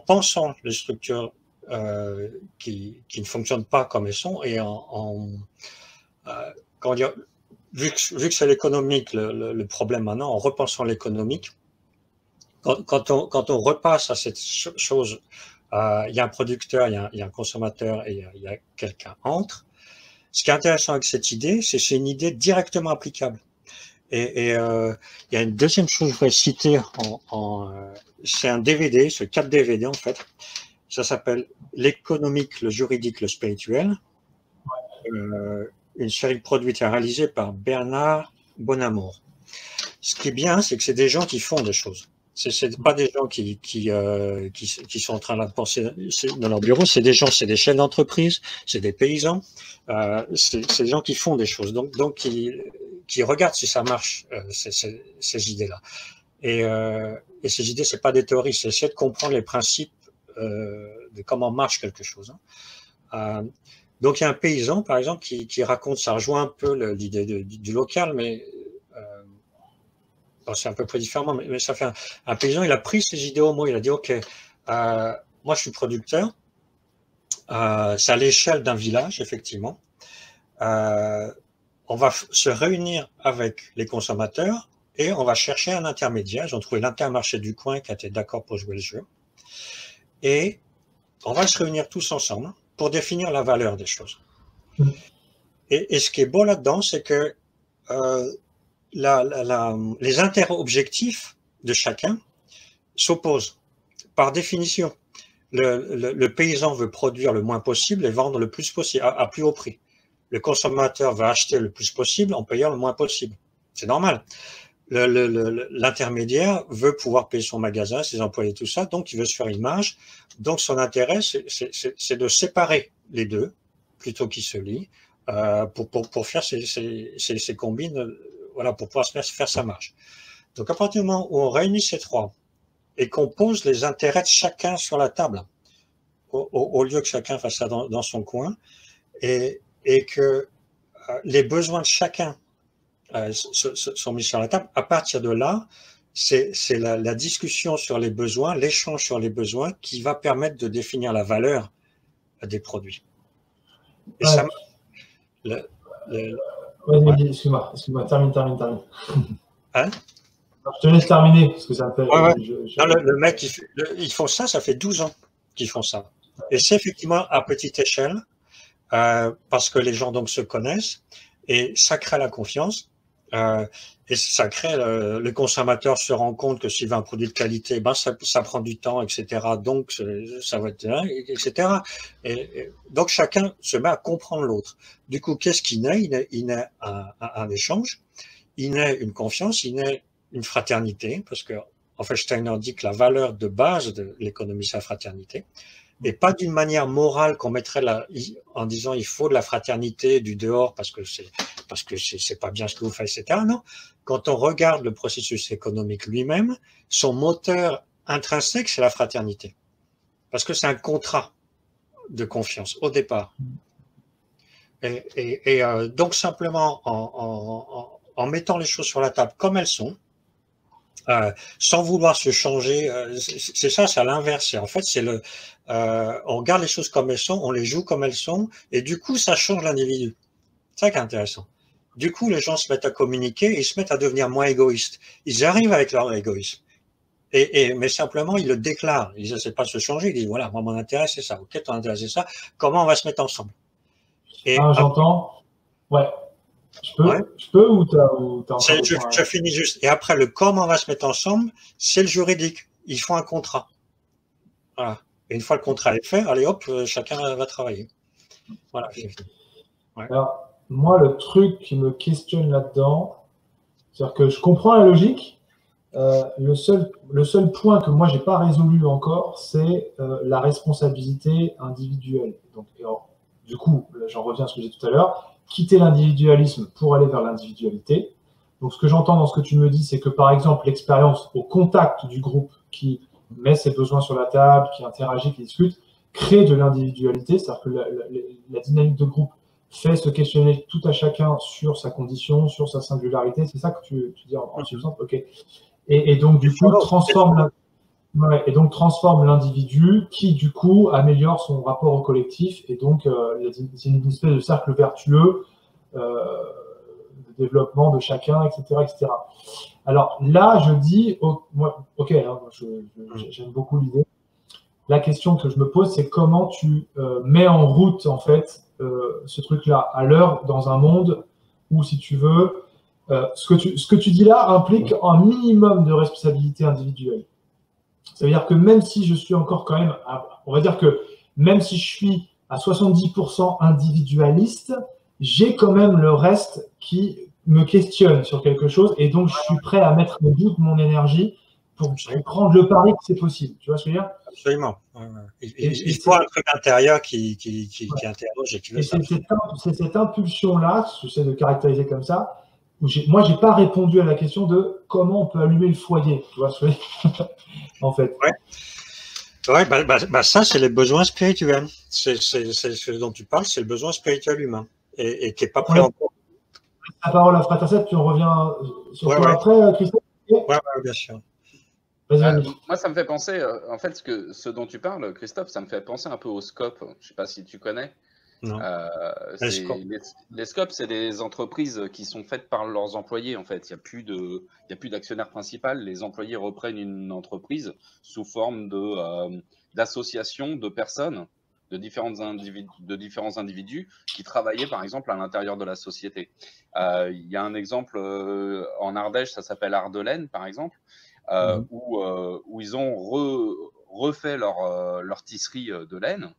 pensant les structures qui ne fonctionnent pas comme elles sont, et comment dire, vu que c'est l'économique le problème maintenant, en repensant l'économique, quand on repasse à cette chose, il y a un producteur, il y a un consommateur et il y a quelqu'un entre. Ce qui est intéressant avec cette idée, c'est une idée directement applicable. Et il y a une deuxième chose que je voudrais citer, c'est un DVD, c'est 4 DVD en fait. Ça s'appelle L'économique, le juridique, le spirituel. Une série produite et réalisée par Bernard Bonamour. Ce qui est bien, c'est que c'est des gens qui font des choses. C'est pas des gens qui sont en train de penser dans leur bureau, c'est des gens, c'est des chefs d'entreprise, c'est des paysans, c'est des gens qui font des choses, donc qui regardent si ça marche, ces idées-là. Et ces idées, c'est pas des théories, c'est essayer de comprendre les principes de comment marche quelque chose. Donc il y a un paysan, par exemple, qui raconte, ça rejoint un peu l'idée du local, mais c'est un peu près différemment, mais ça fait un paysan, il a pris ses idées au mot, il a dit, OK, moi, je suis producteur. C'est à l'échelle d'un village, effectivement. On va se réunir avec les consommateurs et on va chercher un intermédiaire. Ils ont trouvé l'Intermarché du coin qui était d'accord pour jouer le jeu. Et on va se réunir tous ensemble pour définir la valeur des choses. Et ce qui est beau là-dedans, c'est que les intérêts objectifs de chacun s'opposent. Par définition, le paysan veut produire le moins possible et vendre le plus possible, à plus haut prix. Le consommateur va acheter le plus possible en payant le moins possible. C'est normal. L'intermédiaire veut pouvoir payer son magasin, ses employés, tout ça, donc il veut se faire une marge. Donc son intérêt, c'est de séparer les deux, plutôt qu'ils se lient, pour faire ces combines, voilà, pour pouvoir se faire sa marge. Donc à partir du moment où on réunit ces trois et qu'on pose les intérêts de chacun sur la table, au lieu que chacun fasse ça dans son coin, et que les besoins de chacun sont mis sur la table. À partir de là, c'est la discussion sur les besoins, l'échange sur les besoins qui va permettre de définir la valeur des produits. Et ça, excuse-moi, termine. Hein? Je te laisse terminer, parce que ça me fait... Non, le mec, ils font ça, ça fait 12 ans qu'ils font ça. Et c'est effectivement à petite échelle, parce que les gens donc se connaissent, et ça crée la confiance, et ça crée, le consommateur se rend compte que s'il veut un produit de qualité, ben ça prend du temps, etc. Donc ça va être, etc. Et donc chacun se met à comprendre l'autre. Du coup, qu'est-ce qui naît? Il naît un échange, il naît une confiance, il naît une fraternité, parce que en fait Steiner dit que la valeur de base de l'économie, c'est la fraternité. Et pas d'une manière morale qu'on mettrait en disant il faut de la fraternité du dehors parce que c'est pas bien ce que vous faites, etc. Non. Quand on regarde le processus économique lui-même, son moteur intrinsèque, c'est la fraternité. Parce que c'est un contrat de confiance au départ. Et donc simplement en mettant les choses sur la table comme elles sont, sans vouloir se changer, c'est ça, c'est à l'inverse. En fait, on regarde les choses comme elles sont, on les joue comme elles sont, et du coup, ça change l'individu. C'est ça qui est intéressant. Du coup, les gens se mettent à communiquer, ils se mettent à devenir moins égoïstes. Ils arrivent avec leur égoïsme. Mais simplement, ils le déclarent. Ils essaient pas de se changer. Ils disent, voilà, moi, mon intérêt, c'est ça. Ok, ton intérêt, c'est ça. Comment on va se mettre ensemble? J'entends. Ouais. Je peux ou t'as je finis juste. Et après, le comment on va se mettre ensemble, c'est le juridique. Ils font un contrat. Voilà. Et une fois le contrat est fait, allez hop, chacun va travailler. Voilà. Ouais. Alors, moi, le truc qui me questionne là-dedans, c'est-à-dire que je comprends la logique. Le seul point que moi, j'ai pas résolu encore, c'est la responsabilité individuelle. Donc, du coup, j'en reviens à ce que j'ai dit tout à l'heure. Quitter l'individualisme pour aller vers l'individualité. Donc, ce que j'entends dans ce que tu me dis, c'est que, par exemple, l'expérience au contact du groupe qui met ses besoins sur la table, qui interagit, qui discute, crée de l'individualité, c'est-à-dire que la dynamique de groupe fait se questionner tout à chacun sur sa condition, sur sa singularité. C'est ça que tu dis en substance, ok. Et donc, du coup, transforme l'individu qui, du coup, améliore son rapport au collectif. Et donc, c'est une espèce de cercle vertueux de développement de chacun, etc., etc. Alors là, je dis, ok, hein, j'aime beaucoup l'idée. La question que je me pose, c'est comment tu mets en route, en fait, ce truc-là à l'heure dans un monde où, si tu veux, ce que tu dis là implique un minimum de responsabilité individuelle. Ça veut dire que même si je suis encore quand même, on va dire que même si je suis à 70% individualiste, j'ai quand même le reste qui me questionne sur quelque chose et donc je suis prêt à mettre au bout de mon énergie pour prendre le pari que c'est possible. Tu vois ce que je veux dire? Absolument. Il faut un truc intérieur qui interroge et qui veut ça. C'est cette impulsion-là, j'essaie de caractériser comme ça, où moi, j'ai pas répondu à la question de comment on peut allumer le foyer. Tu vois ce que je veux dire? En fait. Ouais, ça, c'est les besoins spirituels. C'est ce dont tu parles, c'est le besoin spirituel humain et qui n'est pas pris en compte. La parole à Frère Seth, tu en reviens sur toi après, Christophe? Oui, bien sûr. Vas-y. Moi, ça me fait penser, en fait, ce dont tu parles, Christophe, ça me fait penser un peu au Scope. Je ne sais pas si tu connais. Non. Les scopes, c'est des entreprises qui sont faites par leurs employés. En fait, il y a plus d'actionnaire principal. Les employés reprennent une entreprise sous forme d'association de personnes, de différents individus qui travaillaient, par exemple, à l'intérieur de la société. Il y a un exemple en Ardèche, ça s'appelle Ardelaine, par exemple, où ils ont refait leur tisserie de laine.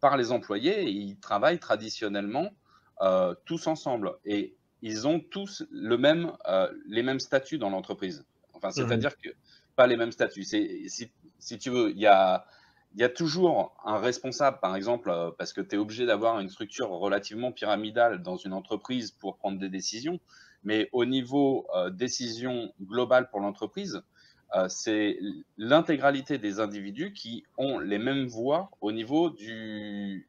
Par les employés, et ils travaillent traditionnellement tous ensemble et ils ont tous les mêmes statuts dans l'entreprise. Enfin, c'est-à-dire que pas les mêmes statuts. Si tu veux, il y a toujours un responsable, par exemple, parce que tu es obligé d'avoir une structure relativement pyramidale dans une entreprise pour prendre des décisions, mais au niveau décision globale pour l'entreprise, c'est l'intégralité des individus qui ont les mêmes voix au niveau des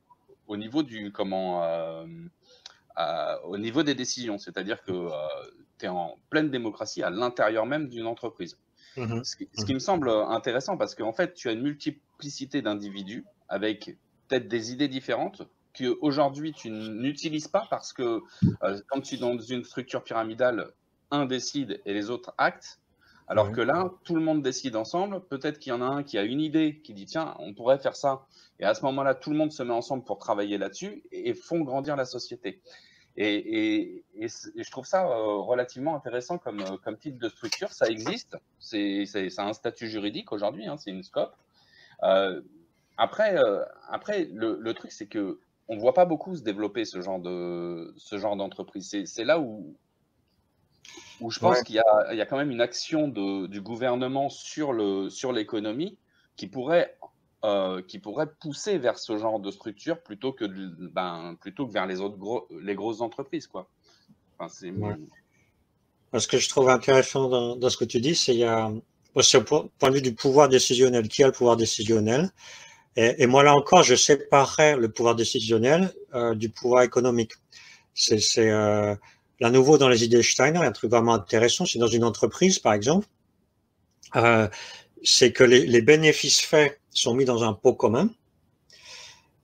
décisions. C'est-à-dire que tu es en pleine démocratie à l'intérieur même d'une entreprise. Ce qui me semble intéressant parce qu'en fait, tu as une multiplicité d'individus avec peut-être des idées différentes qu'aujourd'hui tu n'utilises pas parce que quand tu es dans une structure pyramidale, un décide et les autres actent. Alors que là, tout le monde décide ensemble. Peut-être qu'il y en a un qui a une idée, qui dit tiens, on pourrait faire ça. Et à ce moment-là, tout le monde se met ensemble pour travailler là-dessus et font grandir la société. Et je trouve ça relativement intéressant comme type de structure. Ça existe. Ça a un statut juridique aujourd'hui. Hein, c'est une SCOP. Après, le truc, c'est que on voit pas beaucoup se développer ce genre d'entreprise. C'est là où je pense qu'il y a quand même une action du gouvernement sur l'économie qui pourrait pousser vers ce genre de structure plutôt que vers les grosses entreprises, quoi. Enfin, Ce que je trouve intéressant dans ce que tu dis, c'est au point de vue du pouvoir décisionnel. Qui a le pouvoir décisionnel? Et moi, là encore, je séparerais le pouvoir décisionnel du pouvoir économique. Là, nouveau dans les idées de Steiner, il y a un truc vraiment intéressant, c'est dans une entreprise, par exemple, c'est que les bénéfices faits sont mis dans un pot commun,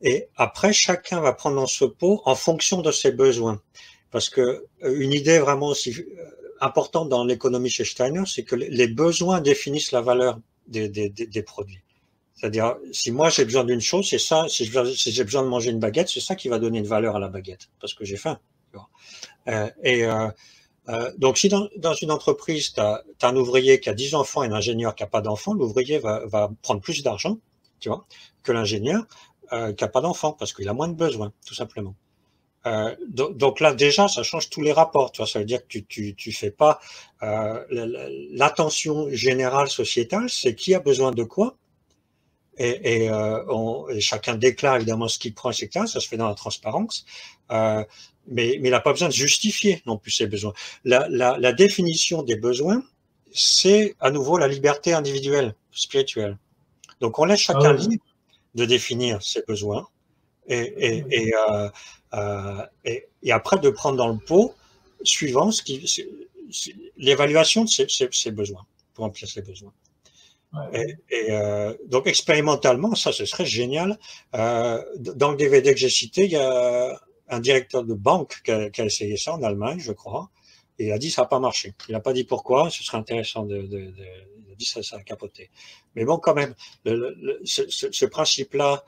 et après, chacun va prendre dans ce pot en fonction de ses besoins. Parce que une idée vraiment aussi importante dans l'économie chez Steiner, c'est que les besoins définissent la valeur des produits. C'est-à-dire, si moi j'ai besoin d'une chose, c'est ça, si j'ai besoin de manger une baguette, c'est ça qui va donner une valeur à la baguette, parce que j'ai faim. Donc, si dans une entreprise, tu as un ouvrier qui a 10 enfants et un ingénieur qui n'a pas d'enfants, l'ouvrier va prendre plus d'argent, tu vois, que l'ingénieur qui n'a pas d'enfants, parce qu'il a moins de besoins, tout simplement. Donc là, déjà, ça change tous les rapports. Tu vois, ça veut dire que tu fais pas l'attention générale sociétale, c'est qui a besoin de quoi. Et chacun déclare évidemment ce qu'il prend, etc. Ça se fait dans la transparence. Mais il n'a pas besoin de justifier non plus ses besoins. La définition des besoins, c'est à nouveau la liberté individuelle, spirituelle. Donc on laisse chacun libre de définir ses besoins et après de prendre dans le pot suivant l'évaluation de ses besoins, pour remplir ses besoins. Donc expérimentalement, ça ce serait génial. Dans le DVD que j'ai cité, il y a un directeur de banque qui a essayé ça en Allemagne, je crois, et il a dit ça n'a pas marché. Il n'a pas dit pourquoi, ce serait intéressant il a dit ça a capoté. Mais bon, quand même, ce principe-là,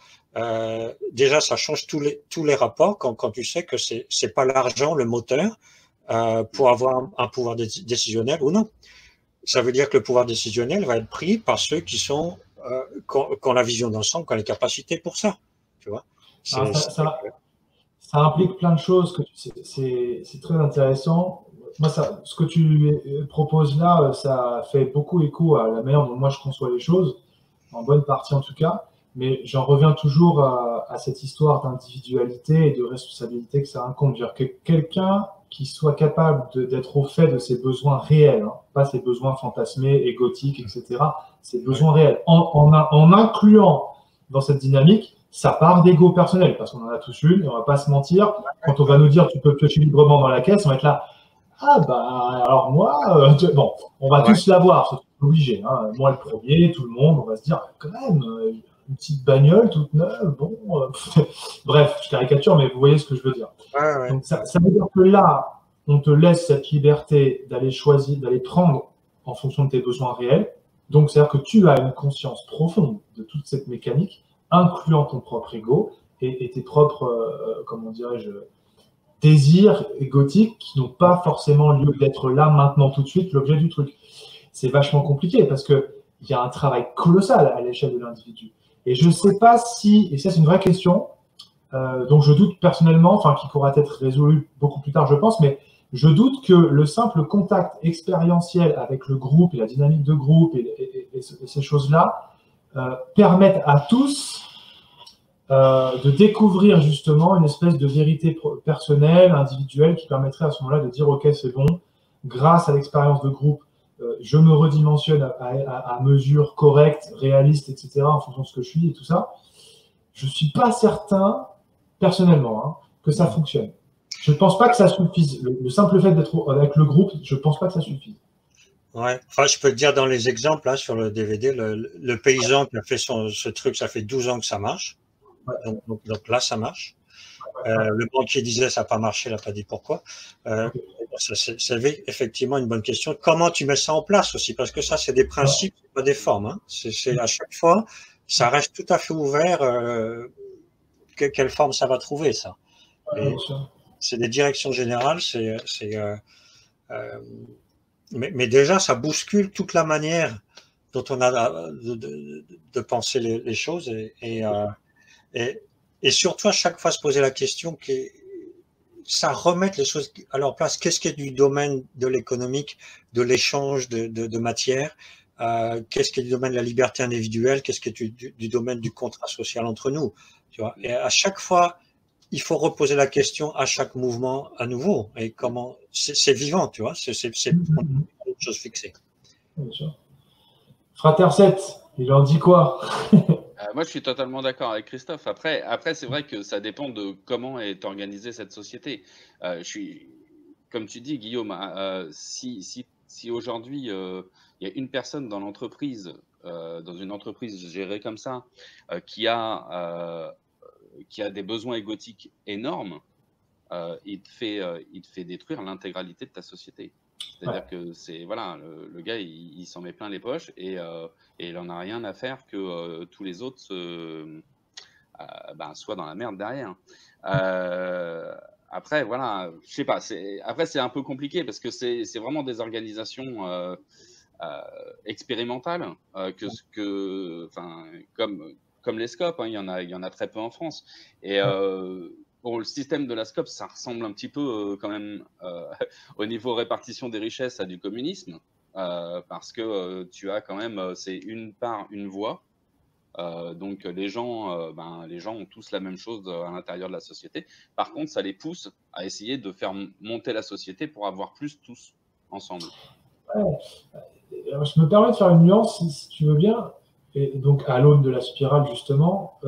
déjà ça change tous les rapports quand tu sais que c'est pas l'argent le moteur pour avoir un pouvoir décisionnel ou non. Ça veut dire que le pouvoir décisionnel va être pris par ceux qui ont la vision d'ensemble, qui ont les capacités pour ça. Tu vois, ça implique plein de choses. C'est très intéressant. Moi, ce que tu proposes là, ça fait beaucoup écho à la manière dont moi je conçois les choses, en bonne partie en tout cas. Mais j'en reviens toujours à cette histoire d'individualité et de responsabilité que ça incombe. C'est-à-dire que quelqu'un qui soit capable d'être au fait de ses besoins réels, hein, pas ses besoins fantasmés, égotiques, etc., ses besoins réels, en incluant dans cette dynamique sa part d'ego personnel, parce qu'on en a tous une, et on va pas se mentir, quand on va nous dire tu peux piocher librement dans la caisse, on va être là, ah bah alors moi, bon, on va tous l'avoir, obligé. Hein. Moi, le premier, tout le monde, on va se dire, quand même, une petite bagnole toute neuve, bon. Bref, je caricature, mais vous voyez ce que je veux dire. Ouais. Donc, ça veut dire que là, on te laisse cette liberté d'aller choisir, d'aller prendre en fonction de tes besoins réels. Donc, c'est-à-dire que tu as une conscience profonde de toute cette mécanique, incluant ton propre ego et tes propres, comment dirais-je, désirs égotiques qui n'ont pas forcément lieu d'être là, maintenant, tout de suite, l'objet du truc. C'est vachement compliqué parce qu'il y a un travail colossal à l'échelle de l'individu. Et je ne sais pas si, et ça c'est une vraie question, donc je doute personnellement, enfin qui pourra être résolue beaucoup plus tard je pense, mais je doute que le simple contact expérientiel avec le groupe et la dynamique de groupe et ces choses-là permettent à tous de découvrir justement une espèce de vérité personnelle, individuelle, qui permettrait à ce moment-là de dire ok c'est bon, grâce à l'expérience de groupe, je me redimensionne à mesure correcte, réaliste, etc., en fonction de ce que je suis et tout ça. Je ne suis pas certain, personnellement, hein, que ça fonctionne. Je ne pense pas que ça suffise. Le simple fait d'être avec le groupe, je ne pense pas que ça suffise. Ouais. Enfin, je peux te dire dans les exemples, là, sur le DVD, le paysan qui a fait ce truc, ça fait 12 ans que ça marche. Ouais. Donc là, ça marche. Le banquier disait ça n'a pas marché, il n'a pas dit pourquoi. C'est effectivement une bonne question. Comment tu mets ça en place aussi? Parce que ça, c'est des principes, pas des formes. Hein. C'est à chaque fois, ça reste tout à fait ouvert. Quelle forme ça va trouver, ça? C'est des directions générales. Mais déjà, ça bouscule toute la manière dont on a de penser les choses et surtout à chaque fois se poser la question ça remettre les choses à leur place. Qu'est-ce qui est du domaine de l'économique, de l'échange de matière, qu'est-ce qui est du domaine de la liberté individuelle, qu'est-ce qui est du domaine du contrat social entre nous, tu vois. Et à chaque fois, il faut reposer la question à chaque mouvement à nouveau. Et comment c'est vivant, tu vois, c'est une chose fixée. Bien sûr. Frater 7, il en dit quoi? Moi, je suis totalement d'accord avec Christophe. Après, c'est vrai que ça dépend de comment est organisée cette société. Comme tu dis, Guillaume, si aujourd'hui il y a une personne dans l'entreprise, dans une entreprise gérée comme ça, qui a des besoins égotiques énormes, il te fait détruire l'intégralité de ta société. C'est-à-dire que voilà, le gars, il s'en met plein les poches et il en a rien à faire que tous les autres soient dans la merde derrière. Après, voilà, je sais pas. Après, c'est un peu compliqué parce que c'est vraiment des organisations expérimentales comme les SCOP. Hein, il y en a très peu en France. Et bon, le système de la SCOP, ça ressemble un petit peu quand même au niveau répartition des richesses à du communisme, parce que tu as quand même, c'est une voix. Donc les gens ont tous la même chose à l'intérieur de la société. Par contre, ça les pousse à essayer de faire monter la société pour avoir plus tous ensemble. Ouais. Alors, je me permets de faire une nuance, si tu veux bien. Et donc, à l'aune de la spirale, justement,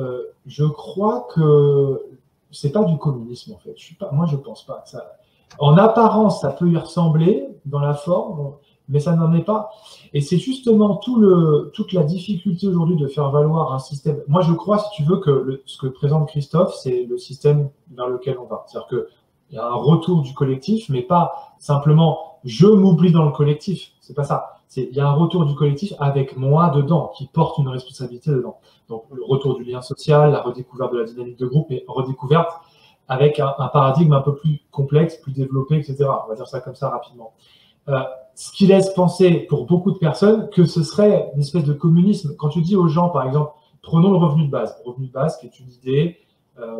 je crois que c'est pas du communisme, en fait. Moi, je pense pas que ça. En apparence, ça peut y ressembler dans la forme, mais ça n'en est pas. Et c'est justement toute la difficulté aujourd'hui de faire valoir un système. Moi, je crois, si tu veux, que ce que présente Christophe, c'est le système vers lequel on va. C'est-à-dire qu'il y a un retour du collectif, mais pas simplement je m'oublie dans le collectif. C'est pas ça. Il y a un retour du collectif avec moi dedans, qui porte une responsabilité dedans. Donc, le retour du lien social, la redécouverte de la dynamique de groupe, mais redécouverte avec un paradigme un peu plus complexe, plus développé, etc. On va dire ça comme ça rapidement. Ce qui laisse penser pour beaucoup de personnes que ce serait une espèce de communisme. Quand tu dis aux gens, par exemple, prenons le revenu de base. Le revenu de base, qui est une idée,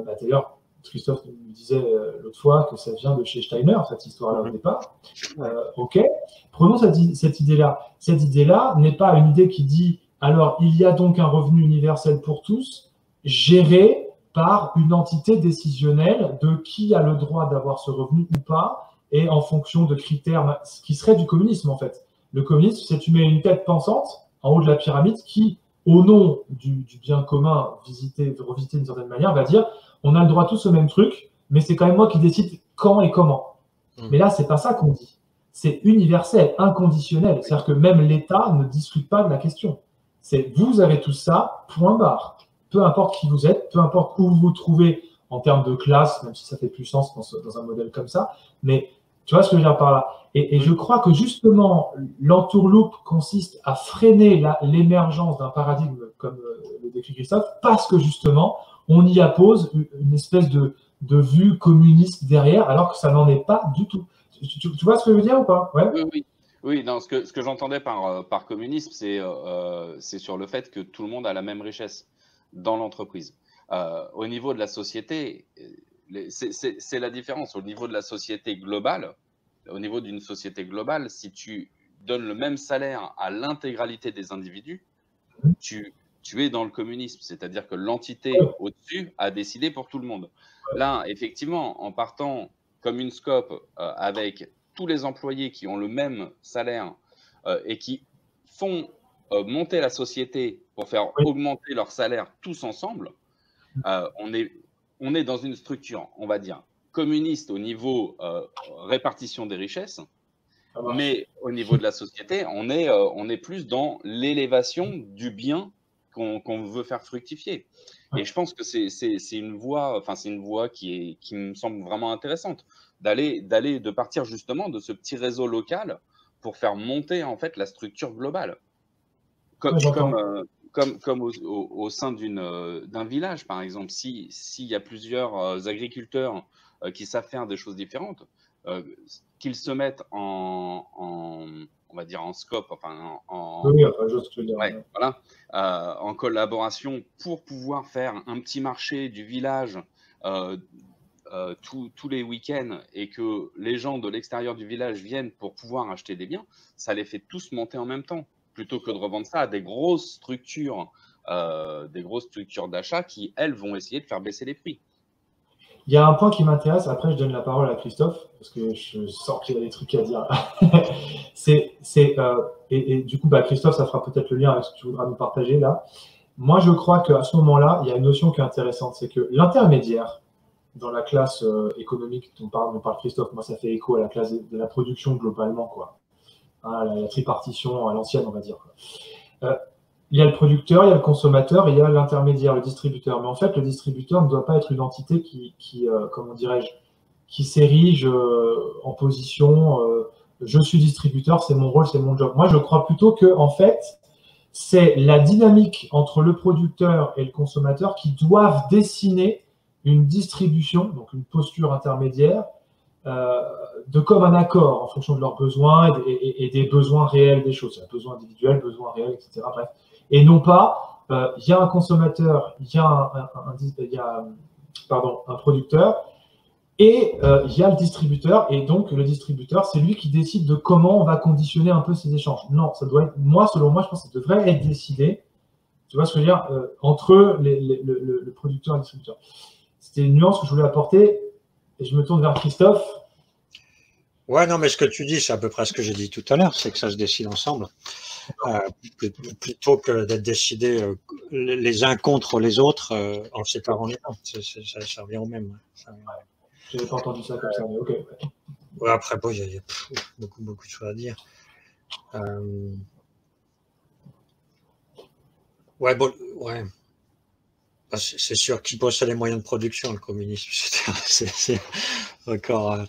d'ailleurs, Christophe nous disait l'autre fois que ça vient de chez Steiner, cette histoire-là au départ. Ok, prenons cette idée-là. Cette idée-là n'est pas une idée qui dit, alors, il y a donc un revenu universel pour tous, géré par une entité décisionnelle de qui a le droit d'avoir ce revenu ou pas, et en fonction de critères, ce qui serait du communisme en fait. Le communisme, c'est tu mets une tête pensante en haut de la pyramide qui, au nom du bien commun revisité d'une certaine manière, va dire on a le droit tous au même truc, mais c'est quand même moi qui décide quand et comment. Mais là, c'est pas ça qu'on dit. c'est universel, inconditionnel. C'est-à-dire que même l'État ne discute pas de la question. C'est vous avez tout ça, point barre. Peu importe qui vous êtes, peu importe où vous vous trouvez en termes de classe, même si ça fait plus sens dans un modèle comme ça. Mais tu vois ce que je veux dire par là. Et je crois que justement, l'entourloupe consiste à freiner l'émergence d'un paradigme comme le décrit Christophe, parce que justement, on y appose une espèce de vue communiste derrière, alors que ça n'en est pas du tout. Tu vois ce que je veux dire ou pas? Ouais. Oui, non, ce que j'entendais par communisme, c'est sur le fait que tout le monde a la même richesse dans l'entreprise. Au niveau de la société, c'est la différence. Au niveau de la société globale, au niveau d'une société globale, si tu donnes le même salaire à l'intégralité des individus, tu es dans le communisme. C'est-à-dire que l'entité au-dessus a décidé pour tout le monde. Là, effectivement, en partant comme une scope avec tous les employés qui ont le même salaire et qui font monter la société pour faire augmenter leur salaire tous ensemble, on est dans une structure, on va dire, communiste au niveau répartition des richesses, mais au niveau de la société, on est plus dans l'élévation du bien qu'on veut faire fructifier. Et je pense que c'est une voie, qui me semble vraiment intéressante, de partir justement de ce petit réseau local pour faire monter en fait la structure globale. Comme au sein d'un village, par exemple, s'il y a plusieurs agriculteurs qui savent faire des choses différentes, qu'ils se mettent on va dire en scope, enfin en collaboration pour pouvoir faire un petit marché du village tous les week-ends et que les gens de l'extérieur du village viennent pour pouvoir acheter des biens, ça les fait tous monter en même temps, plutôt que de revendre ça à des grosses structures d'achat qui, elles, vont essayer de faire baisser les prix. Il y a un point qui m'intéresse, après je donne la parole à Christophe, parce que je sens qu'il y a des trucs à dire. Et du coup, Christophe, ça fera peut-être le lien avec ce que tu voudras nous partager là. Moi, je crois qu'à ce moment-là, il y a une notion qui est intéressante, c'est que l'intermédiaire dans la classe économique dont parle Christophe, moi ça fait écho à la classe de la production globalement, quoi. Hein, la tripartition à l'ancienne, on va dire. Il y a le producteur, il y a le consommateur, et il y a l'intermédiaire, le distributeur. Mais en fait, le distributeur ne doit pas être une entité comment dirais-je, qui s'érige en position je suis distributeur, c'est mon rôle, c'est mon job. Moi, je crois plutôt que, en fait, c'est la dynamique entre le producteur et le consommateur qui doivent dessiner une distribution, donc une posture intermédiaire, de comme un accord en fonction de leurs besoins et des besoins réels des choses. Il y a besoins individuels, besoins réels, etc. Bref. Et non pas, il y a un consommateur, il y a un producteur, et il y a le distributeur, et donc le distributeur, c'est lui qui décide de comment on va conditionner un peu ces échanges. Non, ça doit être, selon moi, je pense que ça devrait être décidé, tu vois ce que je veux dire, entre le producteur et le distributeur. C'était une nuance que je voulais apporter, et je me tourne vers Christophe. Ouais, non, mais ce que tu dis, c'est à peu près ce que j'ai dit tout à l'heure, c'est que ça se décide ensemble. Plutôt que d'être décidé les uns contre les autres en séparant les uns. Ça revient au même. Je n'avais pas entendu ça comme ça, mais ok. Ouais, après, bon, il y a beaucoup de choses à dire. Ouais, bon, ouais. C'est sûr qui possède les moyens de production, le communisme. C'est encore.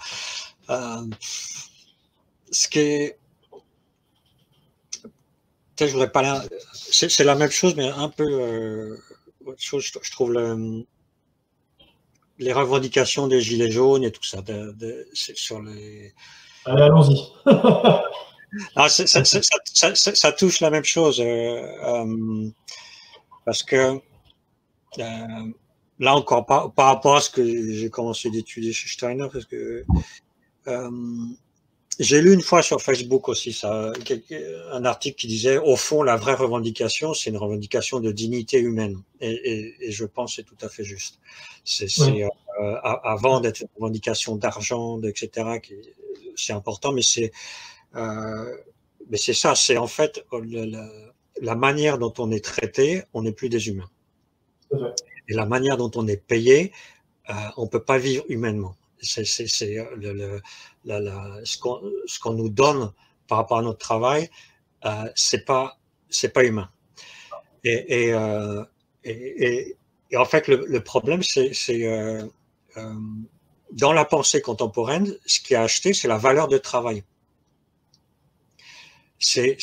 Ce qui est. Peut-être je voudrais parler. C'est la même chose, mais un peu autre chose. Je trouve les revendications des gilets jaunes et tout ça, sur les. Allez, allons-y. Ça touche la même chose parce que là encore par rapport à ce que j'ai commencé d'étudier chez Steiner, parce que j'ai lu une fois sur Facebook aussi un article qui disait au fond la vraie revendication c'est une revendication de dignité humaine et je pense que c'est tout à fait juste. Avant d'être une revendication d'argent, etc. C'est important, mais c'est ça, c'est en fait la manière dont on est traité, on n'est plus des humains. Et la manière dont on est payé, on peut pas vivre humainement. ce qu'on nous donne par rapport à notre travail, c'est pas humain. Et en fait, le problème, c'est dans la pensée contemporaine, ce qui est acheté, c'est la valeur de travail. C'est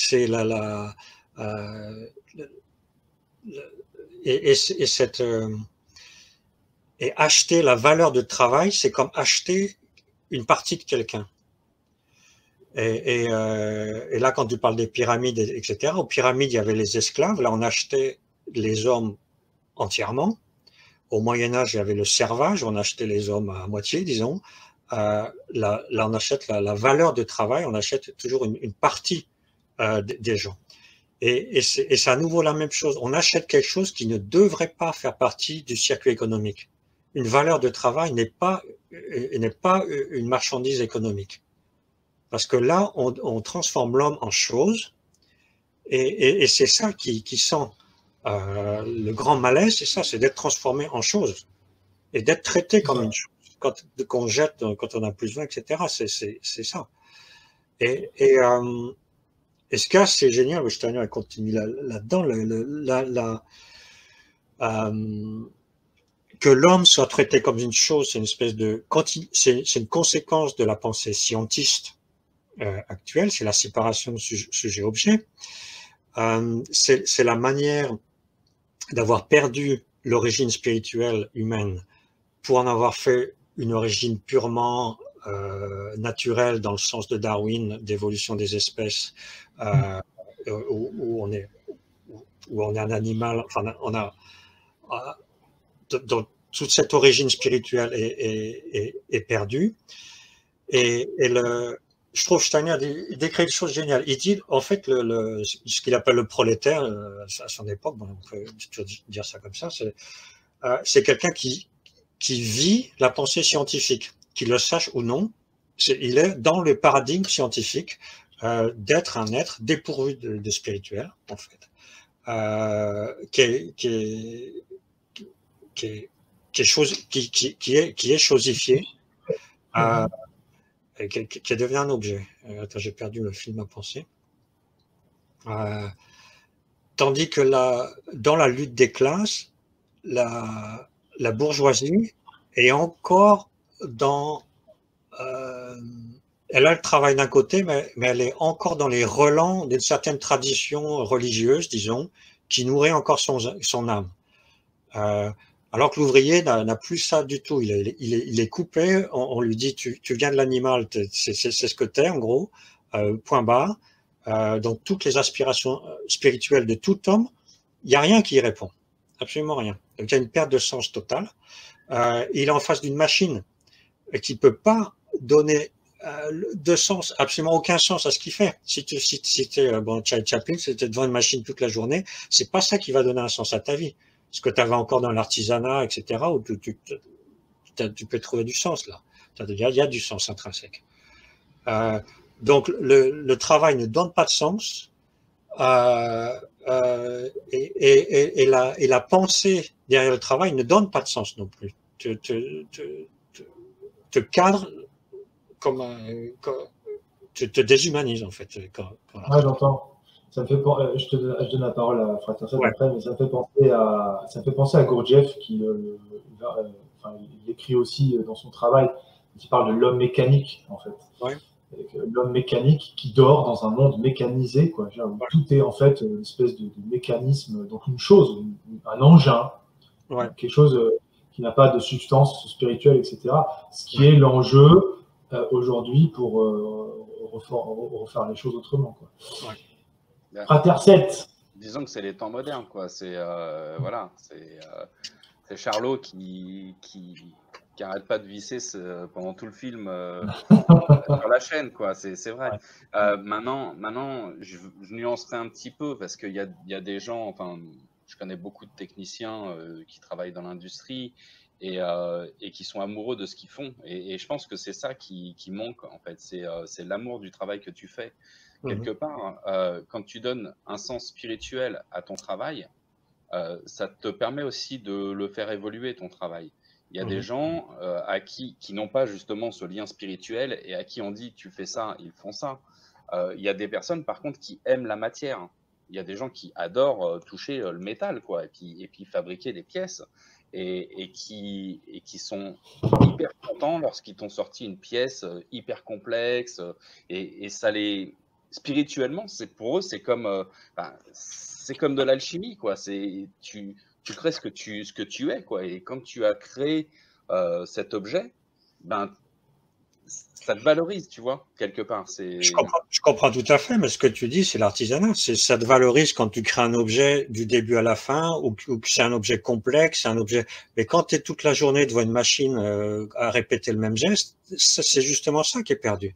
et acheter la valeur de travail, c'est comme acheter une partie de quelqu'un. Et là, quand tu parles des pyramides, etc., aux pyramides, il y avait les esclaves. Là, on achetait les hommes entièrement. Au Moyen-Âge, il y avait le servage. On achetait les hommes à moitié, disons. Là, on achète la valeur de travail. On achète toujours une partie des gens. Et c'est à nouveau la même chose. On achète quelque chose qui ne devrait pas faire partie du circuit économique. Une valeur de travail n'est pas une marchandise économique. Parce que là, on transforme l'homme en chose, et c'est ça qui sent le grand malaise, c'est ça, c'est d'être transformé en chose, et d'être traité comme une chose. Quand on jette, quand on a plus besoin, etc., c'est ça. Et ce cas, c'est génial, je tiens à continuer là-dedans, que l'homme soit traité comme une chose, c'est une espèce c'est une conséquence de la pensée scientiste actuelle, c'est la séparation sujet-objet. C'est la manière d'avoir perdu l'origine spirituelle humaine pour en avoir fait une origine purement naturelle dans le sens de Darwin, d'évolution des espèces, où on est un animal, enfin donc toute cette origine spirituelle est perdue. Et je trouve Steiner décrit une chose géniale. Il dit, en fait, ce qu'il appelle le prolétaire, à son époque, bon, on peut dire ça comme ça, c'est quelqu'un qui vit la pensée scientifique, qu'il le sache ou non. Il est dans le paradigme scientifique d'être un être dépourvu de spirituel, en fait, qui est chosifié, qui devient un objet. Attends, j'ai perdu le fil de ma pensée. Tandis que dans la lutte des classes, la bourgeoisie est encore dans... elle a le travail d'un côté, mais elle est encore dans les relents d'une certaine tradition religieuse, disons, qui nourrit encore son âme. Alors que l'ouvrier n'a plus ça du tout. Il est coupé. On lui dit tu viens de l'animal, c'est ce que t'es en gros. Point barre. Donc toutes les aspirations spirituelles de tout homme, il n'y a rien qui y répond. Absolument rien. Donc il y a une perte de sens totale. Il est en face d'une machine qui ne peut pas donner de sens, absolument aucun sens à ce qu'il fait. Si tu Chaplin, c'était devant une machine toute la journée, c'est pas ça qui va donner un sens à ta vie. Ce que tu avais encore dans l'artisanat, etc., où tu peux trouver du sens là. Il y a du sens intrinsèque. Donc le travail ne donne pas de sens, et la pensée derrière le travail ne donne pas de sens non plus. Te cadre comme te déshumanises en fait. Ouais, j'entends. Ça me fait, je donne la parole à Fraterset après, mais ça me fait penser à Gurdjieff qui il écrit aussi dans son travail, il parle de l'homme mécanique en fait. Ouais. L'homme mécanique qui dort dans un monde mécanisé, quoi. Où tout est en fait une espèce de mécanisme, donc une chose, un engin, quelque chose qui n'a pas de substance spirituelle, etc. Ce qui est l'enjeu aujourd'hui pour refaire les choses autrement, quoi. Fraterset. Disons que c'est les temps modernes, quoi. C'est voilà, c'est Charlot qui arrête pas de visser pendant tout le film sur la chaîne, quoi. C'est vrai. Ouais. Maintenant, je nuancerai un petit peu parce qu'il y a des gens, enfin, je connais beaucoup de techniciens qui travaillent dans l'industrie et qui sont amoureux de ce qu'ils font. Et je pense que c'est ça qui manque, en fait. C'est l'amour du travail que tu fais. Quelque part, quand tu donnes un sens spirituel à ton travail, ça te permet aussi de le faire évoluer, ton travail. Il y a des gens qui n'ont pas justement ce lien spirituel et à qui on dit tu fais ça, ils font ça. Il y a des personnes par contre qui aiment la matière. Il y a des gens qui adorent toucher le métal, quoi, et puis fabriquer des pièces et qui sont hyper contents lorsqu'ils t'ont sorti une pièce hyper complexe et ça les spirituellement, pour eux, c'est comme de l'alchimie, quoi. Tu crées ce que tu es, quoi. Et quand tu as créé cet objet, ben ça te valorise, tu vois, quelque part. Je comprends tout à fait, mais ce que tu dis, c'est l'artisanat. Ça te valorise quand tu crées un objet du début à la fin, ou que c'est un objet complexe, c'est un objet. Mais quand tu es toute la journée devant une machine à répéter le même geste, c'est justement ça qui est perdu.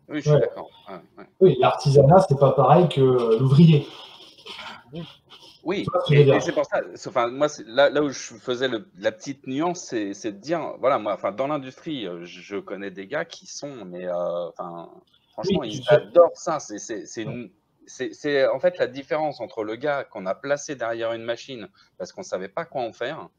Oui, je suis d'accord. Ouais. Oui, l'artisanat, c'est pas pareil que l'ouvrier. Oui, et c'est pour ça, enfin, moi, là où je faisais la petite nuance, c'est de dire, voilà, moi, enfin, dans l'industrie, je connais des gars qui sont, mais franchement, ils adorent ça. C'est en fait la différence entre le gars qu'on a placé derrière une machine parce qu'on ne savait pas quoi en faire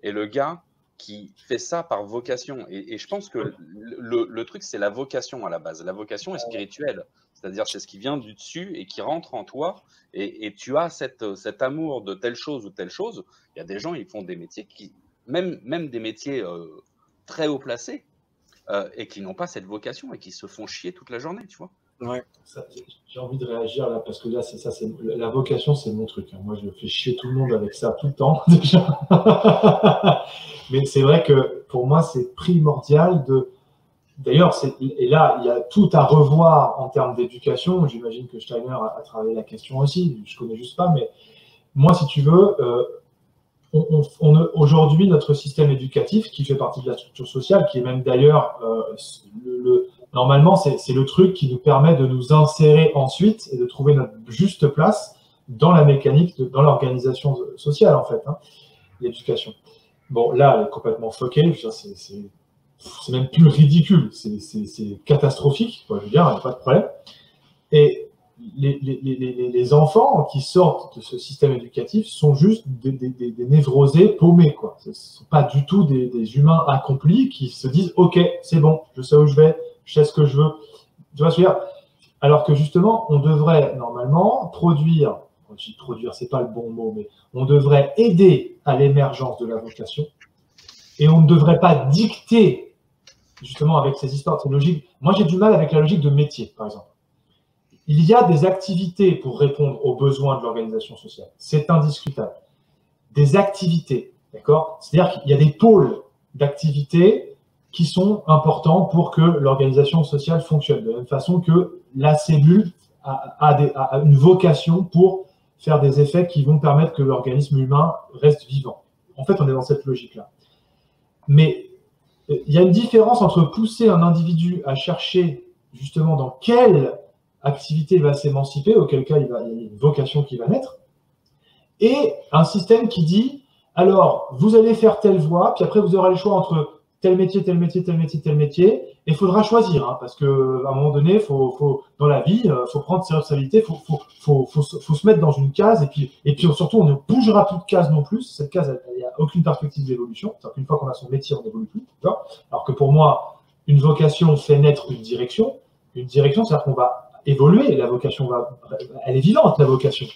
et le gars qui fait ça par vocation. Et je pense que le truc, c'est la vocation à la base. La vocation est spirituelle. C'est-à-dire, c'est ce qui vient du dessus et qui rentre en toi. Et tu as cet amour de telle chose ou telle chose. Il y a des gens, ils font des métiers même des métiers très haut placés et qui n'ont pas cette vocation et qui se font chier toute la journée, tu vois. Ouais. J'ai envie de réagir là parce que là, c'est ça, la vocation, c'est mon truc. Moi, je fais chier tout le monde avec ça tout le temps déjà. Mais c'est vrai que pour moi, c'est primordial de. D'ailleurs, et là, il y a tout à revoir en termes d'éducation. J'imagine que Steiner a travaillé la question aussi. Je connais juste pas, mais moi, si tu veux, aujourd'hui, notre système éducatif, qui fait partie de la structure sociale, qui est même d'ailleurs normalement, c'est le truc qui nous permet de nous insérer ensuite et de trouver notre juste place dans la mécanique, dans l'organisation sociale, en fait, hein, l'éducation. Bon, là, elle est complètement foquée. C'est même plus ridicule. C'est catastrophique. Je veux dire, il n'y a pas de problème. Et les enfants qui sortent de ce système éducatif sont juste des névrosés paumés, quoi. Ce ne sont pas du tout des humains accomplis qui se disent « Ok, c'est bon, je sais où je vais. Je sais ce que je veux. » Tu vois ce que je veux dire? Alors que justement, on devrait normalement produire, c'est pas le bon mot, mais on devrait aider à l'émergence de la vocation et on ne devrait pas dicter justement avec ces histoires, ces logiques. Moi, j'ai du mal avec la logique de métier, par exemple. Il y a des activités pour répondre aux besoins de l'organisation sociale. C'est indiscutable. Des activités, d'accord? C'est-à-dire qu'il y a des pôles d'activités qui sont importants pour que l'organisation sociale fonctionne. De la même façon que la cellule a une vocation pour faire des effets qui vont permettre que l'organisme humain reste vivant. En fait, on est dans cette logique-là. Mais il y a une différence entre pousser un individu à chercher justement dans quelle activité il va s'émanciper, auquel cas il y a une vocation qui va naître, et un système qui dit, alors, vous allez faire telle voie, puis après vous aurez le choix entre tel métier, tel métier, tel métier, tel métier, et il faudra choisir, hein, parce qu'à un moment donné, dans la vie, il faut prendre ses responsabilités, faut se mettre dans une case, et puis surtout, on ne bougera plus de case non plus. Cette case, il n'y a aucune perspective d'évolution. C'est-à-dire qu'une fois qu'on a son métier, on n'évolue plus. Alors que pour moi, une vocation fait naître une direction. Une direction, c'est-à-dire qu'on va évoluer. La vocation, elle est vivante, la vocation.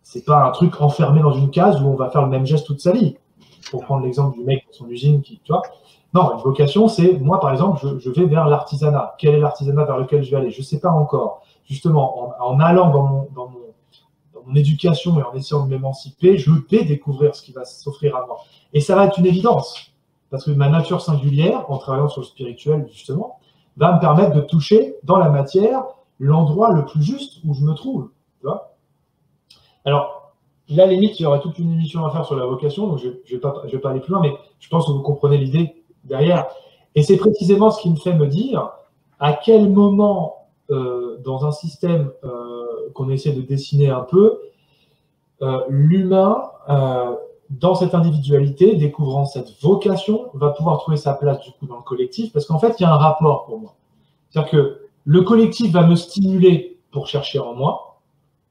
C'est pas un truc enfermé dans une case où on va faire le même geste toute sa vie. Pour prendre l'exemple du mec dans son usine, tu vois. Non, une vocation, c'est, moi par exemple, je vais vers l'artisanat. Quel est l'artisanat vers lequel je vais aller? Je ne sais pas encore. Justement, en allant dans mon éducation et en essayant de m'émanciper, je vais découvrir ce qui va s'offrir à moi. Et ça va être une évidence. Parce que ma nature singulière, en travaillant sur le spirituel, justement, va me permettre de toucher dans la matière l'endroit le plus juste où je me trouve. Tu vois? Alors, là, limite, il y aurait toute une émission à faire sur la vocation, donc je ne vais pas aller plus loin, mais je pense que vous comprenez l'idée derrière. Et c'est précisément ce qui me fait me dire à quel moment, dans un système qu'on essaie de dessiner un peu, l'humain, dans cette individualité, découvrant cette vocation, va pouvoir trouver sa place du coup dans le collectif, parce qu'en fait, il y a un rapport pour moi. C'est-à-dire que le collectif va me stimuler pour chercher en moi.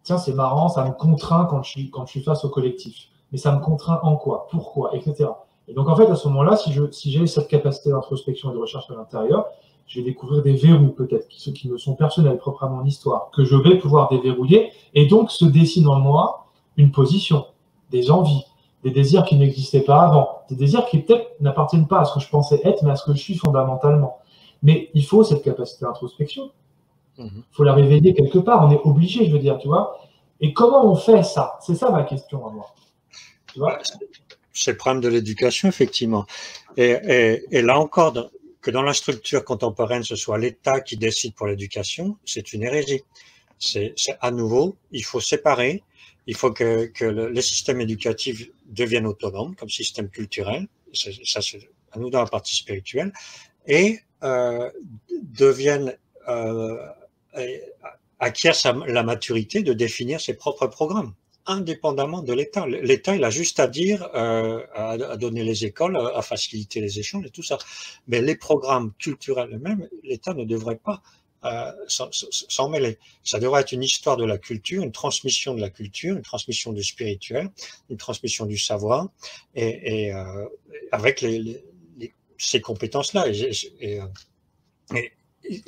Tiens, c'est marrant, ça me contraint quand je suis face au collectif. mais ça me contraint en quoi, pourquoi, etc. Et donc, en fait, à ce moment-là, si j'ai cette capacité d'introspection et de recherche à l'intérieur, je vais découvrir des verrous, peut-être, ceux qui me sont personnels, propres à mon histoire, que je vais pouvoir déverrouiller, et donc se dessine en moi une position, des envies, des désirs qui n'existaient pas avant, des désirs qui peut-être n'appartiennent pas à ce que je pensais être, mais à ce que je suis fondamentalement. Mais il faut cette capacité d'introspection. Il faut la réveiller quelque part. On est obligé, je veux dire, tu vois. Et comment on fait ça? C'est ça ma question à moi. Tu vois, c'est le problème de l'éducation, effectivement. Et là encore, que dans la structure contemporaine, ce soit l'État qui décide pour l'éducation, c'est une hérésie. C'est à nouveau, il faut séparer, il faut que les systèmes éducatifs deviennent autonomes comme système culturel, ça c'est à nous dans la partie spirituelle, et deviennent acquièrent la maturité de définir ses propres programmes, indépendamment de l'État. L'État, il a juste à dire, à donner les écoles, à faciliter les échanges et tout ça. Mais les programmes culturels eux-mêmes, l'État ne devrait pas s'en mêler. Ça devrait être une histoire de la culture, une transmission de la culture, une transmission du spirituel, une transmission du savoir, et avec ces compétences-là.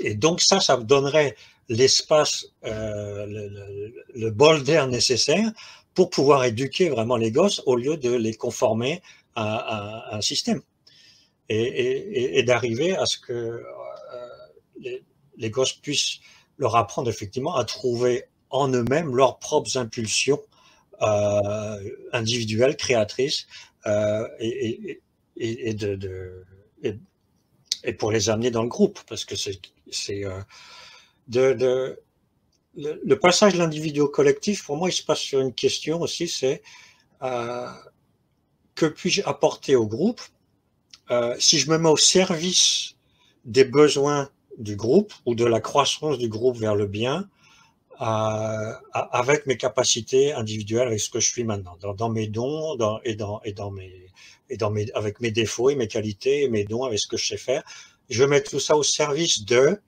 Et donc ça donnerait l'espace, le bol d'air nécessaire pour pouvoir éduquer vraiment les gosses au lieu de les conformer à un système. Et d'arriver à ce que les gosses puissent leur apprendre effectivement à trouver en eux-mêmes leurs propres impulsions individuelles, créatrices, et pour les amener dans le groupe, parce que le passage de l'individu au collectif, pour moi, il se passe sur une question aussi, c'est que puis-je apporter au groupe si je me mets au service des besoins du groupe ou de la croissance du groupe vers le bien, avec mes capacités individuelles, avec ce que je suis maintenant, dans mes dons avec mes défauts et mes qualités et mes dons, avec ce que je sais faire. Je mets tout ça au service de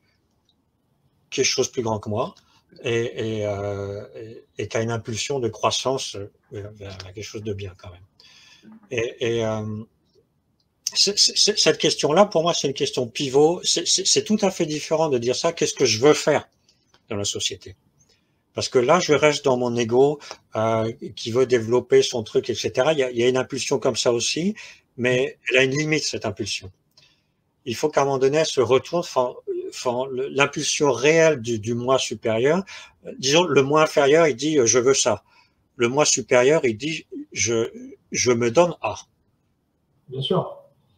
quelque chose de plus grand que moi et qui a une impulsion de croissance vers quelque chose de bien quand même. Cette question-là, pour moi, c'est une question pivot. C'est tout à fait différent de dire ça. Qu'est-ce que je veux faire dans la société? Parce que là, je reste dans mon ego qui veut développer son truc, etc. Il y a une impulsion comme ça aussi, mais elle a une limite, cette impulsion. Il faut qu'à un moment donné, elle se retourne, l'impulsion réelle du moi supérieur. Disons, le moi inférieur, il dit « je veux ça ». Le moi supérieur, il dit « je me donne à ». Bien sûr.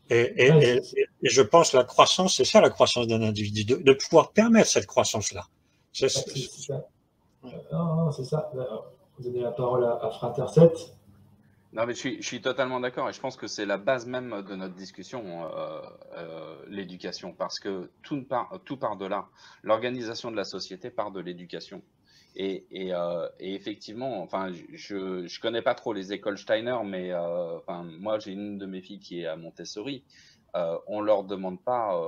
Et je pense que la croissance, c'est ça la croissance d'un individu, de pouvoir permettre cette croissance-là. C'est ça. Non, c'est ça. Vous donnez la parole à Frater 7. Non, mais je suis totalement d'accord et je pense que c'est la base même de notre discussion, l'éducation, parce que tout part de là. L'organisation de la société part de l'éducation. Et effectivement, enfin, je connais pas trop les écoles Steiner, mais enfin, moi j'ai une de mes filles qui est à Montessori. On leur demande pas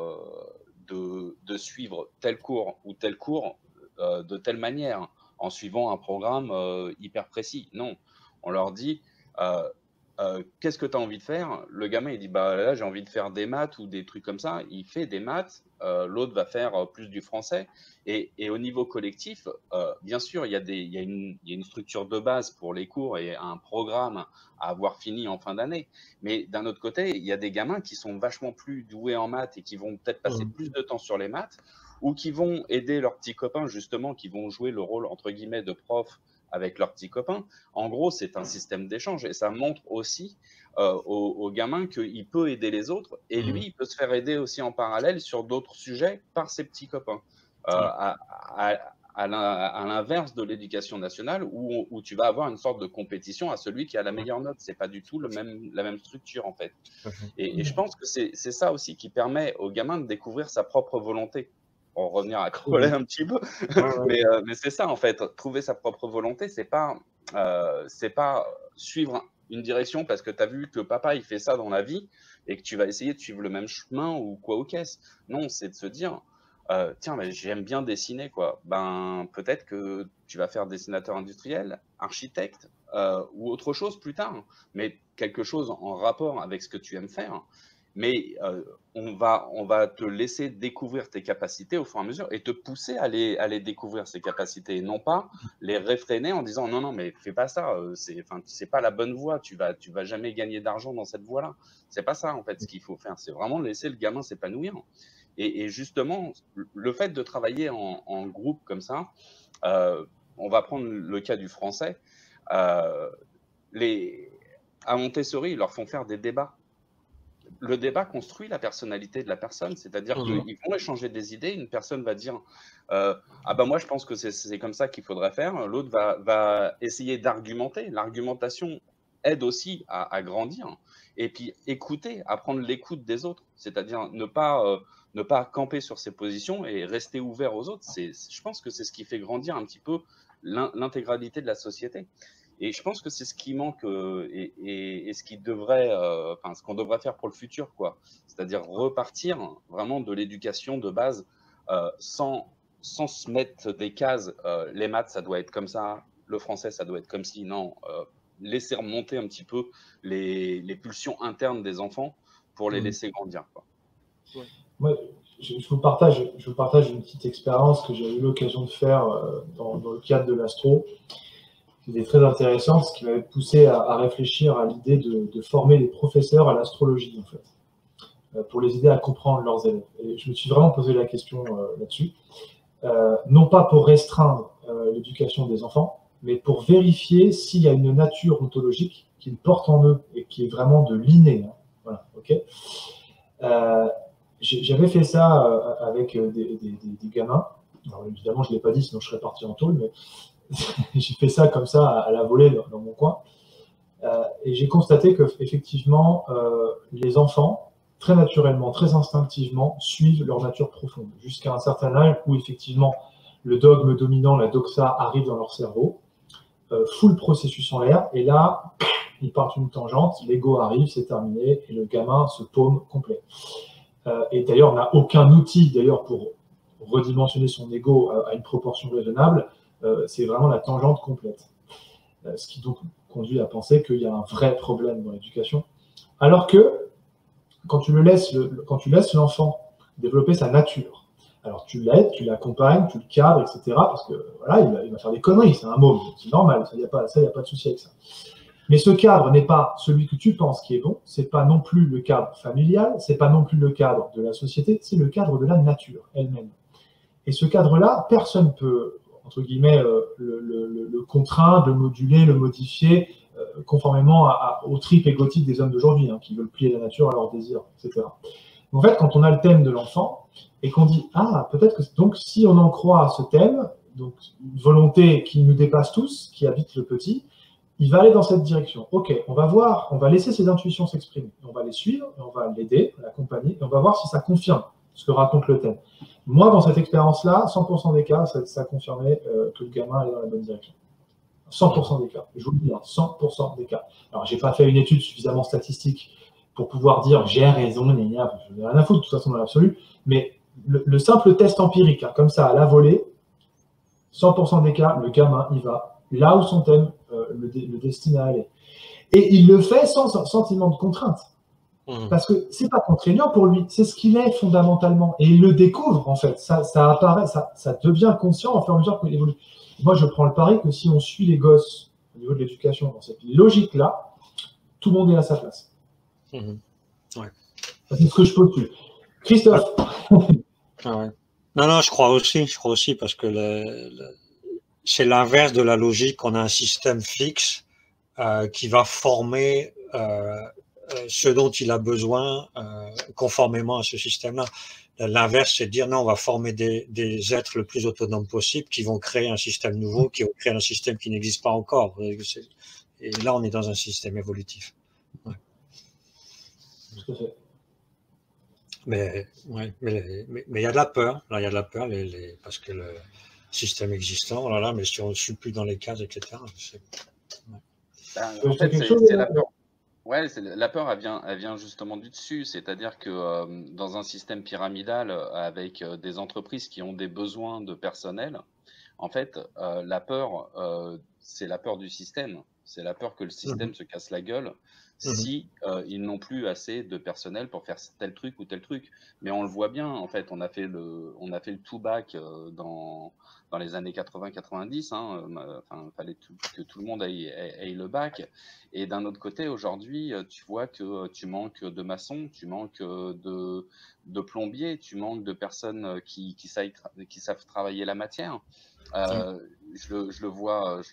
de suivre tel cours ou tel cours de telle manière en suivant un programme hyper précis. Non, on leur dit qu'est-ce que tu as envie de faire? Le gamin il dit bah là j'ai envie de faire des maths ou des trucs comme ça. Il fait des maths. L'autre va faire plus du français. Et au niveau collectif, bien sûr, il y a une structure de base pour les cours et un programme à avoir fini en fin d'année. Mais d'un autre côté, il y a des gamins qui sont vachement plus doués en maths et qui vont peut-être passer plus de temps sur les maths ou qui vont aider leurs petits copains, justement, qui vont jouer le rôle, entre guillemets, de prof avec leurs petits copains. En gros, c'est un système d'échange et ça montre aussi au gamin qu'il peut aider les autres et lui, il peut se faire aider aussi en parallèle sur d'autres sujets par ses petits copains. À l'inverse de l'éducation nationale où tu vas avoir une sorte de compétition à celui qui a la meilleure note. C'est pas du tout la même structure en fait. Et je pense que c'est ça aussi qui permet au gamin de découvrir sa propre volonté. Pour revenir à Crowley un petit peu, mais c'est ça en fait. Trouver sa propre volonté, c'est pas suivre une direction parce que tu as vu que papa il fait ça dans la vie et que tu vas essayer de suivre le même chemin ou quoi ou qu'est-ce. Non, c'est de se dire tiens, mais j'aime bien dessiner, quoi. Ben, peut-être que tu vas faire dessinateur industriel, architecte, ou autre chose plus tard, mais quelque chose en rapport avec ce que tu aimes faire. Mais on va te laisser découvrir tes capacités au fur et à mesure et te pousser à les découvrir, ces capacités, et non pas les réfréner en disant non, non, mais fais pas ça, c'est pas la bonne voie, tu vas jamais gagner d'argent dans cette voie-là. C'est pas ça, en fait, ce qu'il faut faire. C'est vraiment laisser le gamin s'épanouir. Et justement, le fait de travailler en groupe comme ça, on va prendre le cas du français, euh, les, à Montessori, ils leur font faire des débats. Le débat construit la personnalité de la personne, c'est-à-dire qu'ils vont échanger des idées. Une personne va dire ah ben moi je pense que c'est comme ça qu'il faudrait faire. L'autre va essayer d'argumenter. L'argumentation aide aussi à grandir. Et puis écouter, apprendre l'écoute des autres, c'est-à-dire ne pas camper sur ses positions et rester ouvert aux autres. Je pense que c'est ce qui fait grandir un petit peu l'intégralité de la société. Et je pense que c'est ce qui manque et ce qui devrait, enfin, ce qu'on devrait faire pour le futur, quoi. C'est-à-dire repartir vraiment de l'éducation de base sans se mettre des cases. Les maths, ça doit être comme ça. Le français, ça doit être comme ci. Non, laisser remonter un petit peu les pulsions internes des enfants pour les laisser grandir, quoi. Ouais. Moi, je vous partage une petite expérience que j'ai eu l'occasion de faire dans le cadre de l'astro. C'était très intéressant, ce qui m'avait poussé à réfléchir à l'idée de former les professeurs à l'astrologie, en fait, pour les aider à comprendre leurs élèves. Et je me suis vraiment posé la question là-dessus. Non pas pour restreindre l'éducation des enfants, mais pour vérifier s'il y a une nature ontologique qu'ils portent en eux et qui est vraiment de l'inné. Hein. Voilà, ok. J'avais fait ça avec des gamins. Alors, évidemment, je ne l'ai pas dit, sinon je serais parti en tôle, mais j'ai fait ça comme ça à la volée dans mon coin. Et j'ai constaté qu'effectivement, les enfants, très naturellement, très instinctivement, suivent leur nature profonde, jusqu'à un certain âge où effectivement le dogme dominant, la doxa, arrive dans leur cerveau, fout le processus en l'air, et là, ils partent une tangente, l'ego arrive, c'est terminé, et le gamin se paume complet. Et d'ailleurs, on n'a aucun outil d'ailleurs pour redimensionner son ego à une proportion raisonnable. C'est vraiment la tangente complète. Ce qui donc conduit à penser qu'il y a un vrai problème dans l'éducation. Alors que quand tu laisses l'enfant développer sa nature, alors tu l'aides, tu l'accompagnes, tu le cadres, etc. Parce que voilà, il va faire des conneries, c'est un môme, c'est normal, il n'y a pas de souci avec ça. Mais ce cadre n'est pas celui que tu penses qui est bon, c'est pas non plus le cadre familial, c'est pas non plus le cadre de la société, c'est le cadre de la nature elle-même. Et ce cadre-là, personne ne peut, entre guillemets, le contraindre, le moduler, le modifier, conformément aux tripes égotiques des hommes d'aujourd'hui, hein, qui veulent plier la nature à leurs désirs, etc. En fait, quand on a le thème de l'enfant, et qu'on dit, ah, peut-être que, donc, si on en croit à ce thème, donc, une volonté qui nous dépasse tous, qui habite le petit, il va aller dans cette direction. Ok, on va laisser ses intuitions s'exprimer, on va les suivre, et on va l'aider, l'accompagner, et on va voir si ça confirme ce que raconte le thème. Moi, dans cette expérience-là, 100% des cas, ça confirmait que le gamin allait dans la bonne direction. 100% des cas, je vous le dis, 100% des cas. Alors, j'ai pas fait une étude suffisamment statistique pour pouvoir dire j'ai raison, je n'ai rien à foutre de toute façon dans l'absolu, mais le simple test empirique, hein, comme ça, à la volée, 100% des cas, le gamin, il va là où son thème le destine à aller. Et il le fait sans sentiment de contrainte. Parce que c'est pas contraignant pour lui, c'est ce qu'il est fondamentalement. Et il le découvre, en fait. Ça apparaît, ça devient conscient au fur et à mesure qu'il évolue. Moi, je prends le pari que si on suit les gosses au niveau de l'éducation dans cette logique-là, tout le monde est à sa place. Ouais. C'est ce que je postule. Christophe. Ah ouais. Non, je crois aussi, parce que c'est l'inverse de la logique. On a un système fixe qui va former ce dont il a besoin conformément à ce système-là. L'inverse, c'est de dire non, on va former des êtres le plus autonomes possible qui vont créer un système nouveau, qui vont créer un système qui n'existe pas encore. Et là, on est dans un système évolutif. Ouais. Tout à fait. Mais il y a de la peur. Là, il y a de la peur parce que le système existant, oh là là, mais si on ne suit plus dans les cases, etc. En fait, c'est la peur. Ouais, la peur, elle vient justement du dessus. C'est-à-dire que dans un système pyramidal avec des entreprises qui ont des besoins de personnel, en fait, la peur, c'est la peur du système. C'est la peur que le Mhm, système se casse la gueule mhm, si ils n'ont plus assez de personnel pour faire tel truc ou tel truc. Mais on le voit bien, en fait, on a fait le tout bac dans les années 80-90. Hein, enfin, fallait que tout le monde ait le bac. Et d'un autre côté, aujourd'hui, tu vois que tu manques de maçons, tu manques de plombiers, tu manques de personnes qui savent travailler la matière. ouais, Je le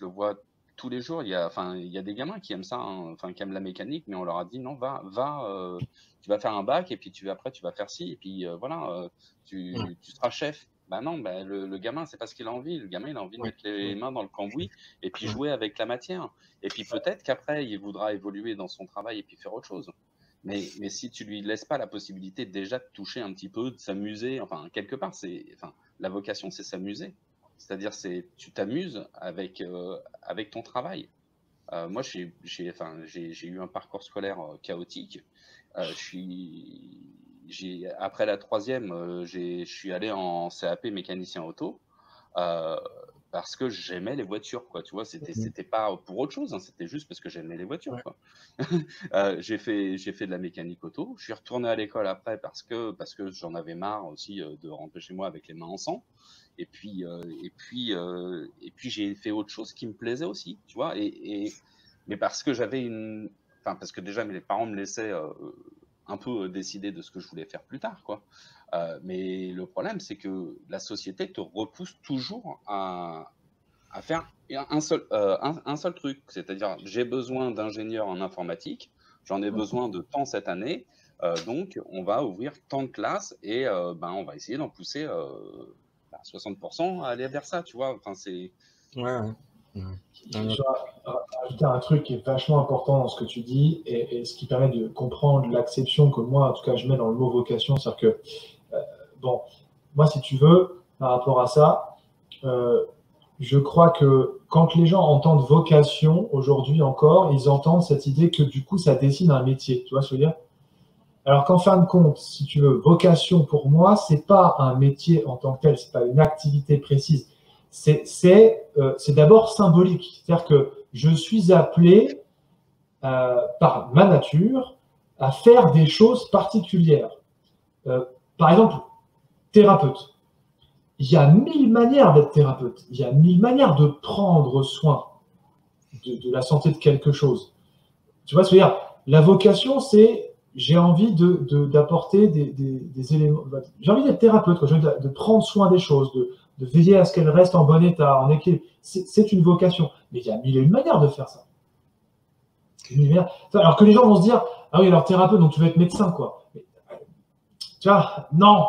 vois tous les jours. Enfin, il y a des gamins qui aiment ça, hein, enfin, qui aiment la mécanique, mais on leur a dit non, tu vas faire un bac et puis après tu vas faire ci et puis voilà, ouais, tu seras chef. Ben non, ben le gamin, c'est pas ce qu'il a envie. Le gamin, il a envie de ouais, mettre les ouais, mains dans le cambouis et puis ouais, jouer avec la matière. Et puis peut-être qu'après, il voudra évoluer dans son travail et puis faire autre chose. Mais si tu lui laisses pas la possibilité déjà de toucher un petit peu, de s'amuser, enfin, quelque part, enfin, la vocation, c'est s'amuser. C'est-à-dire, tu t'amuses avec ton travail. Moi, j'ai eu un parcours scolaire chaotique. Après la troisième, je suis allé en CAP mécanicien auto euh, parce que j'aimais les voitures, quoi. Tu vois, mhm, c'était pas pour autre chose, hein, c'était juste parce que j'aimais les voitures, ouais, quoi. J'ai fait de la mécanique auto. Je suis retourné à l'école après parce que j'en avais marre aussi de rentrer chez moi avec les mains en sang. Et puis j'ai fait autre chose qui me plaisait aussi, tu vois. Mais parce que enfin parce que déjà mes parents me laissaient un peu décider de ce que je voulais faire plus tard, quoi. Mais le problème, c'est que la société te repousse toujours à faire un seul truc. C'est-à-dire, j'ai besoin d'ingénieurs en informatique, j'en ai besoin de tant cette année, donc on va ouvrir tant de classes et ben, on va essayer d'en pousser 60% à aller vers ça, tu vois. Enfin, ouais, ouais, ouais. Non, non, Je vais ajouter un truc qui est vachement important dans ce que tu dis et ce qui permet de comprendre l'acception que moi, en tout cas, je mets dans le mot vocation. C'est-à-dire que, bon, moi, si tu veux, par rapport à ça, euh, je crois que quand les gens entendent vocation aujourd'hui encore, ils entendent cette idée que du coup, ça dessine un métier. Tu vois ce que je veux dire? Alors qu'en fin de compte, si tu veux, vocation pour moi, c'est pas un métier en tant que tel, c'est pas une activité précise. C'est d'abord symbolique. C'est-à-dire que je suis appelé par ma nature à faire des choses particulières. Par exemple, thérapeute. Il y a mille manières d'être thérapeute. Il y a mille manières de prendre soin de la santé de quelque chose. Tu vois ce que je veux dire? La vocation, c'est j'ai envie d'apporter des éléments. J'ai envie d'être thérapeute, quoi. J'ai envie de prendre soin des choses, de veiller à ce qu'elles restent en bon état, en équilibre. C'est une vocation. Mais il y a mille et une manières de faire ça. Alors que les gens vont se dire, ah oui, alors thérapeute, donc tu vas être médecin, quoi. Mais, tu vois, non,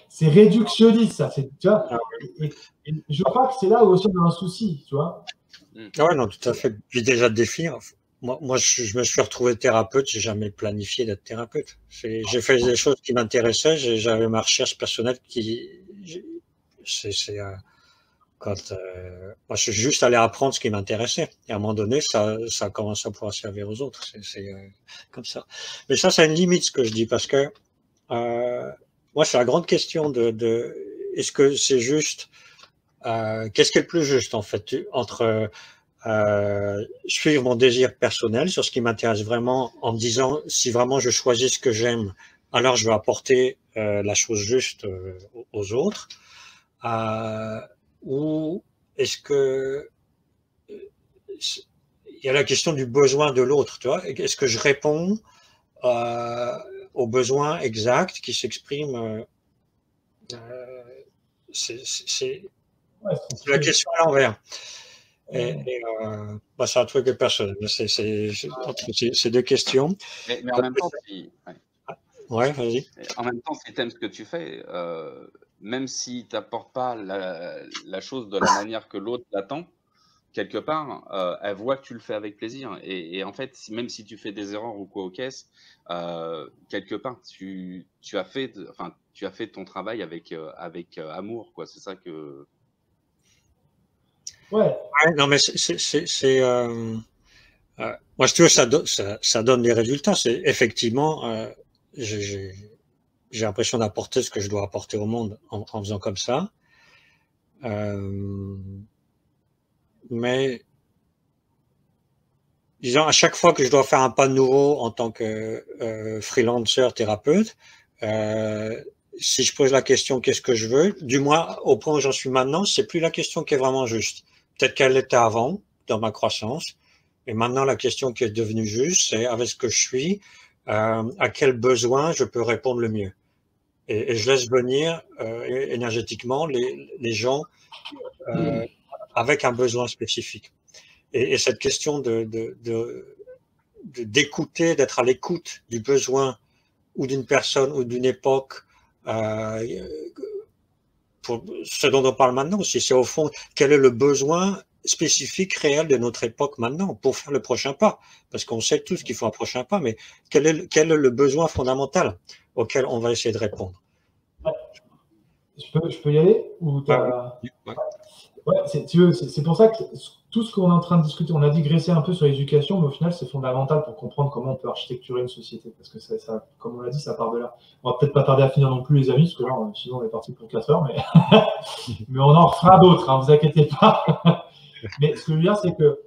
c'est réductionniste, ça. Tu vois, ah, et je crois que c'est là où aussi on a un souci, tu vois. ouais, non, tout à fait. Puis déjà de définir. Moi je me suis retrouvé thérapeute, j'ai jamais planifié d'être thérapeute. J'ai fait des choses qui m'intéressaient, j'avais ma recherche personnelle qui, c'est, quand, moi, je suis juste allé apprendre ce qui m'intéressait. Et à un moment donné, ça commence à pouvoir servir aux autres. Comme ça. Mais ça, c'est une limite ce que je dis parce que moi, c'est la grande question est-ce que c'est juste, qu'est-ce qui est le plus juste en fait entre suivre mon désir personnel sur ce qui m'intéresse vraiment en me disant si vraiment je choisis ce que j'aime, alors je vais apporter la chose juste aux autres. Euh, ou est-ce que il y a la question du besoin de l'autre, tu vois? Est-ce que je réponds euh, aux besoins exacts qui s'expriment euh, c'est Ouais, la question à l'envers. ouais. Bah, c'est un truc personnel. C'est deux questions. mais en même temps, Ouais, vas-y. en même temps, si tu aimes ce que tu fais, même si tu n'apportes pas la chose de la manière que l'autre l'attend, quelque part, elle voit que tu le fais avec plaisir. Et en fait, même si tu fais des erreurs ou quoi aux caisses, quelque part, tu as fait ton travail avec amour, quoi. C'est ça que. Ouais. Ouais, non, mais Moi, je trouve que ça donne des résultats. C'est effectivement, j'ai l'impression d'apporter ce que je dois apporter au monde en faisant comme ça. Mais disons, à chaque fois que je dois faire un pas nouveau en tant que freelancer, thérapeute, si je pose la question qu'est-ce que je veux, du moins au point où j'en suis maintenant, c'est plus la question qui est vraiment juste. Peut-être qu'elle l'était avant, dans ma croissance, et maintenant la question qui est devenue juste, c'est avec ce que je suis, à quel besoin je peux répondre le mieux. Et je laisse venir énergétiquement les gens avec un besoin spécifique. Et cette question d'écouter, d'être à l'écoute du besoin ou d'une personne ou d'une époque, pour ce dont on parle maintenant aussi, c'est au fond quel est le besoin spécifique réel de notre époque maintenant pour faire le prochain pas, parce qu'on sait tous qu'il faut un prochain pas, mais quel est le besoin fondamental auquel on va essayer de répondre. Je peux y aller ou Ouais, c'est pour ça que tout ce qu'on est en train de discuter, on a digressé un peu sur l'éducation, mais au final, c'est fondamental pour comprendre comment on peut architecturer une société. Parce que ça, comme on l'a dit, ça part de là. On va peut-être pas tarder à finir non plus, les amis, parce que là, sinon, on est parti pour 4 heures, mais, mais on en refera d'autres, hein, vous inquiétez pas. Mais ce que je veux dire, c'est que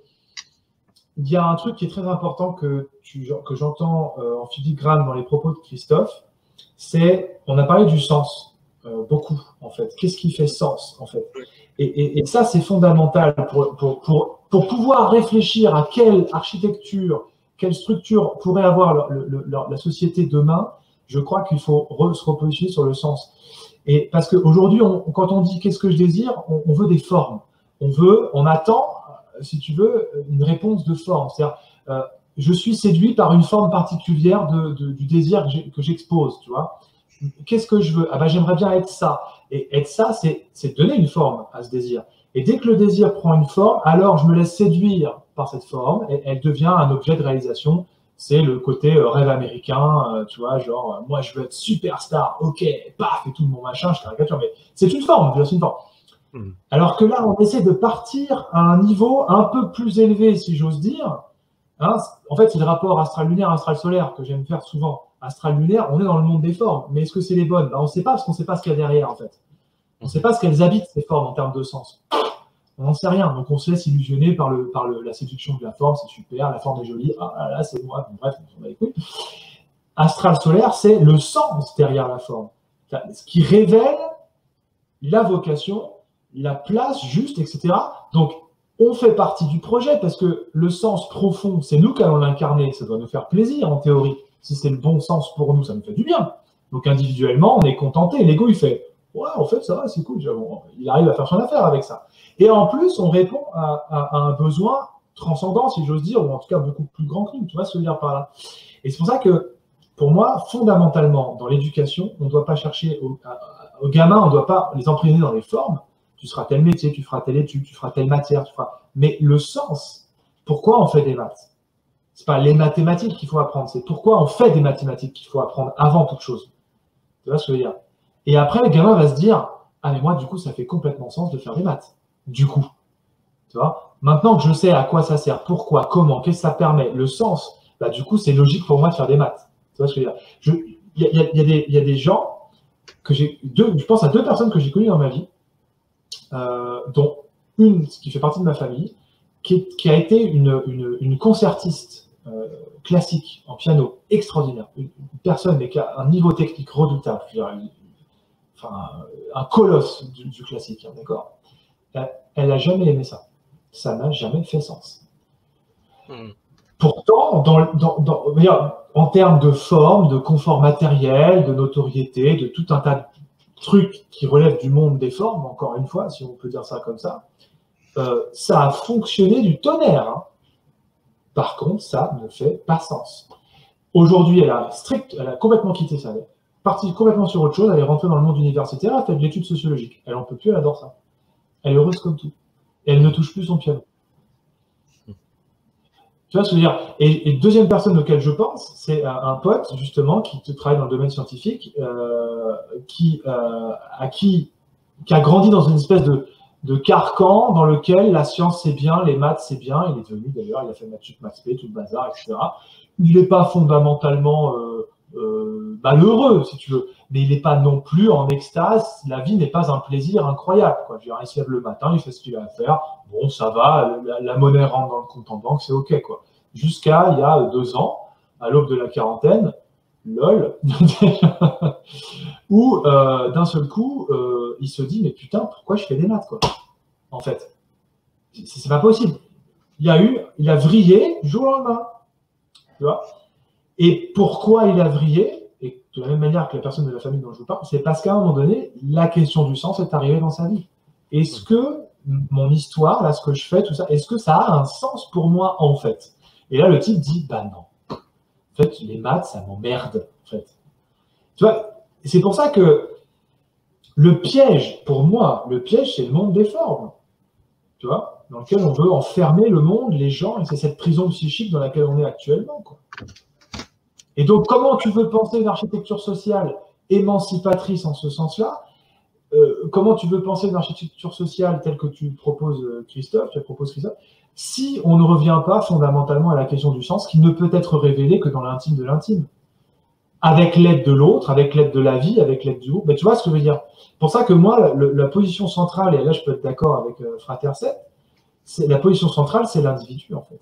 il y a un truc qui est très important que j'entends en filigrane dans les propos de Christophe, c'est, on a parlé du sens, beaucoup, en fait. Qu'est-ce qui fait sens, en fait? Et ça, c'est fondamental pour pouvoir réfléchir à quelle architecture, quelle structure pourrait avoir la société demain. Je crois qu'il faut se repositionner sur le sens. Et parce qu'aujourd'hui, quand on dit qu'est-ce que je désire, on veut des formes. On attend, si tu veux, une réponse de forme. C'est-à-dire, je suis séduit par une forme particulière du désir que j'expose, tu vois. Qu'est-ce que je veux? Ah ben, j'aimerais bien être ça. Et être ça, c'est donner une forme à ce désir. Et dès que le désir prend une forme, alors je me laisse séduire par cette forme et elle devient un objet de réalisation. C'est le côté rêve américain, tu vois, genre, moi je veux être superstar, ok, paf, et tout mon machin, je caricature, mais c'est une forme, c'est une forme. Alors que là, on essaie de partir à un niveau un peu plus élevé, si j'ose dire. Hein, en fait, c'est le rapport astral-lunaire, astral-solaire que j'aime faire souvent. Astral-lunaire, on est dans le monde des formes, mais est-ce que c'est les bonnes? On ne sait pas, parce qu'on ne sait pas ce qu'il y a derrière, en fait. On ne sait pas ce qu'elles habitent, ces formes, en termes de sens. On n'en sait rien, donc on se laisse illusionner par la séduction de la forme, c'est super, la forme est jolie, ah là, c'est moi, bref, on va écouter. Astral-solaire, c'est le sens derrière la forme, ce qui révèle la vocation, la place juste, etc. Donc, on fait partie du projet, parce que le sens profond, c'est nous qui allons l'incarner, ça doit nous faire plaisir, en théorie. Si c'est le bon sens pour nous, ça nous fait du bien. Donc individuellement, on est contenté. L'ego, il fait « Ouais, en fait, ça va, c'est cool. » Il arrive à faire son affaire avec ça. Et en plus, on répond à un besoin transcendant, si j'ose dire, ou en tout cas beaucoup plus grand que nous. Tu vois ce que je veux dire par là? Et c'est pour ça que, pour moi, fondamentalement, dans l'éducation, on ne doit pas chercher aux gamins, on ne doit pas les emprisonner dans les formes. Tu seras tel métier, tu feras telle étude, tu feras telle matière, mais le sens, pourquoi on fait des maths? C'est pas les mathématiques qu'il faut apprendre, c'est pourquoi on fait des mathématiques qu'il faut apprendre avant toute chose. Tu vois ce que je veux dire? Et après, le gamin va se dire, ah mais moi, du coup, ça fait complètement sens de faire des maths. Du coup. Tu vois? Maintenant que je sais à quoi ça sert, pourquoi, comment, qu'est-ce que ça permet, le sens, bah, du coup, c'est logique pour moi de faire des maths. Tu vois ce que je veux dire? Il y a des gens que je pense à 2 personnes que j'ai connues dans ma vie, dont une qui fait partie de ma famille, qui a été une concertiste classique en piano extraordinaire, une personne mais qui a un niveau technique redoutable, enfin un colosse du classique, hein, d'accord. Elle n'a jamais aimé ça. Ça n'a jamais fait sens. Pourtant, en termes de forme, de confort matériel, de notoriété, de tout un tas de trucs qui relèvent du monde des formes, encore une fois, si on peut dire ça comme ça, ça a fonctionné du tonnerre. Hein. Par contre, ça ne fait pas sens. Aujourd'hui, elle a complètement quitté ça. Elle est partie complètement sur autre chose, elle est rentrée dans le monde universitaire, elle fait de l'étude sociologique. Elle n'en peut plus, elle adore ça. Elle est heureuse comme tout. Et elle ne touche plus son piano. Tu vois ce que je veux dire? Et deuxième personne auquel je pense, c'est un pote, justement, qui travaille dans le domaine scientifique, qui a grandi dans une espèce de carcan dans lequel la science c'est bien, les maths c'est bien. Il est devenu d'ailleurs, il a fait maths sup, maths spé, tout le bazar, etc. Il n'est pas fondamentalement malheureux, si tu veux, mais il n'est pas non plus en extase. La vie n'est pas un plaisir incroyable, quoi. Je veux dire, il se lève le matin, il fait ce qu'il a à faire. Bon, ça va, la monnaie rentre dans le compte en banque, c'est OK, quoi. Jusqu'à il y a 2 ans, à l'aube de la quarantaine, lol, où d'un seul coup, il se dit, mais putain, pourquoi je fais des maths, quoi, en fait. C'est pas possible. Il a vrillé du jour au lendemain, tu vois. Et pourquoi il a vrillé, et de la même manière que la personne de la famille dont je vous parle, c'est parce qu'à un moment donné, la question du sens est arrivée dans sa vie. Est-ce que mon histoire, là, ce que je fais, tout ça, est-ce que ça a un sens pour moi, en fait? Et là, le type dit, bah non. En fait, les maths, ça m'emmerde, en fait. Tu vois, c'est pour ça que le piège, pour moi, le piège, c'est le monde des formes. Tu vois, dans lequel on veut enfermer le monde, les gens, et c'est cette prison psychique dans laquelle on est actuellement, quoi. Et donc, comment tu veux penser une architecture sociale émancipatrice en ce sens-là? Comment tu veux penser une architecture sociale telle que tu proposes, Christophe, si on ne revient pas fondamentalement à la question du sens qui ne peut être révélée que dans l'intime de l'intime, avec l'aide de l'autre, avec l'aide de la vie, avec l'aide du groupe. Mais tu vois ce que je veux dire? C'est pour ça que moi, la position centrale, et là je peux être d'accord avec Frater 7, la position centrale, c'est l'individu, en fait.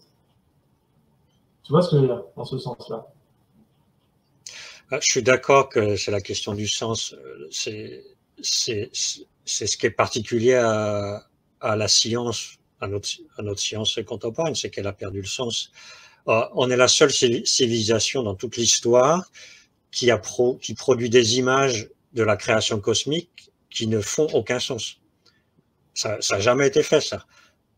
Tu vois ce que je veux dire, dans ce sens-là? Je suis d'accord que c'est la question du sens. C'est ce qui est particulier à la science, à notre science contemporaine, c'est qu'elle a perdu le sens. On est la seule civilisation dans toute l'histoire qui produit des images de la création cosmique qui ne font aucun sens. Ça n'a jamais été fait, ça.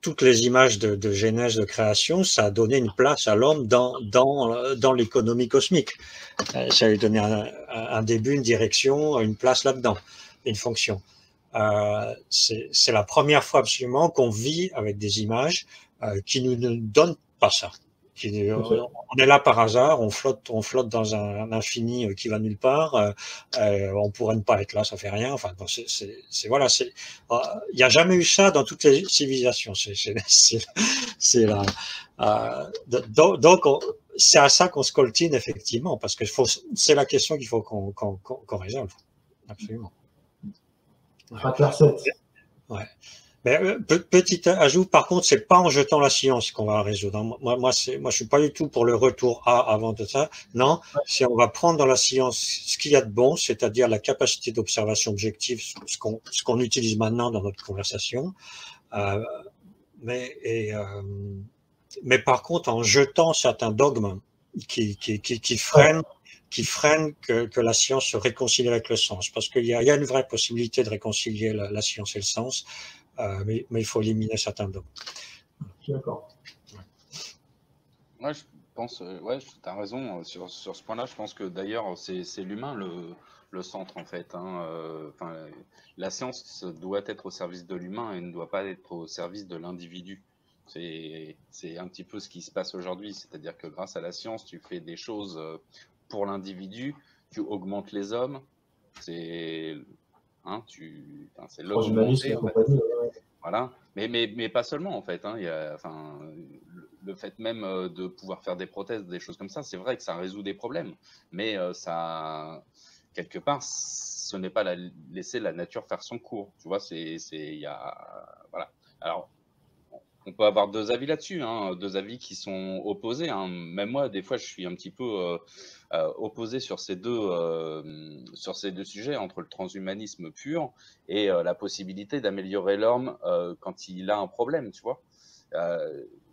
Toutes les images de genèse, de création, ça a donné une place à l'homme dans l'économie cosmique. Ça lui a donné un début, une direction, une place là-dedans, une fonction. C'est la première fois absolument qu'on vit avec des images qui nous ne donnent pas ça. On est là par hasard, on flotte dans un infini qui va nulle part. On pourrait ne pas être là, ça fait rien. Enfin, bon, voilà, il n'y a jamais eu ça dans toutes les civilisations. C'est là. Donc, c'est à ça qu'on se coltine effectivement, parce que c'est la question qu'il faut qu'on résolve. Absolument. Frater 7. Ouais. Mais petit ajout, par contre, c'est pas en jetant la science qu'on va résoudre. Moi, je suis pas du tout pour le retour avant de ça. Non, si on va prendre dans la science ce qu'il y a de bon, c'est-à-dire la capacité d'observation objective, ce qu'on utilise maintenant dans notre conversation. Mais par contre, en jetant certains dogmes qui freinent que la science se réconcilie avec le sens, parce qu'il y a une vraie possibilité de réconcilier la science et le sens. Mais il faut éliminer certains dogmes. Je suis d'accord. Ouais, je pense, ouais, tu as raison sur ce point-là. Je pense que d'ailleurs, c'est l'humain le centre, en fait. La science doit être au service de l'humain et ne doit pas être au service de l'individu. C'est un petit peu ce qui se passe aujourd'hui. C'est-à-dire que grâce à la science, tu fais des choses pour l'individu, tu augmentes les hommes. C'est l'homme augmenté, en fait. Voilà, mais pas seulement en fait. Le fait même de pouvoir faire des prothèses, des choses comme ça, c'est vrai que ça résout des problèmes, mais quelque part, ce n'est pas laisser la nature faire son cours. Tu vois, voilà. Alors, on peut avoir deux avis là-dessus, deux avis qui sont opposés. Même moi, des fois, je suis un petit peu opposé sur ces deux sujets, entre le transhumanisme pur et la possibilité d'améliorer l'homme quand il a un problème, tu vois.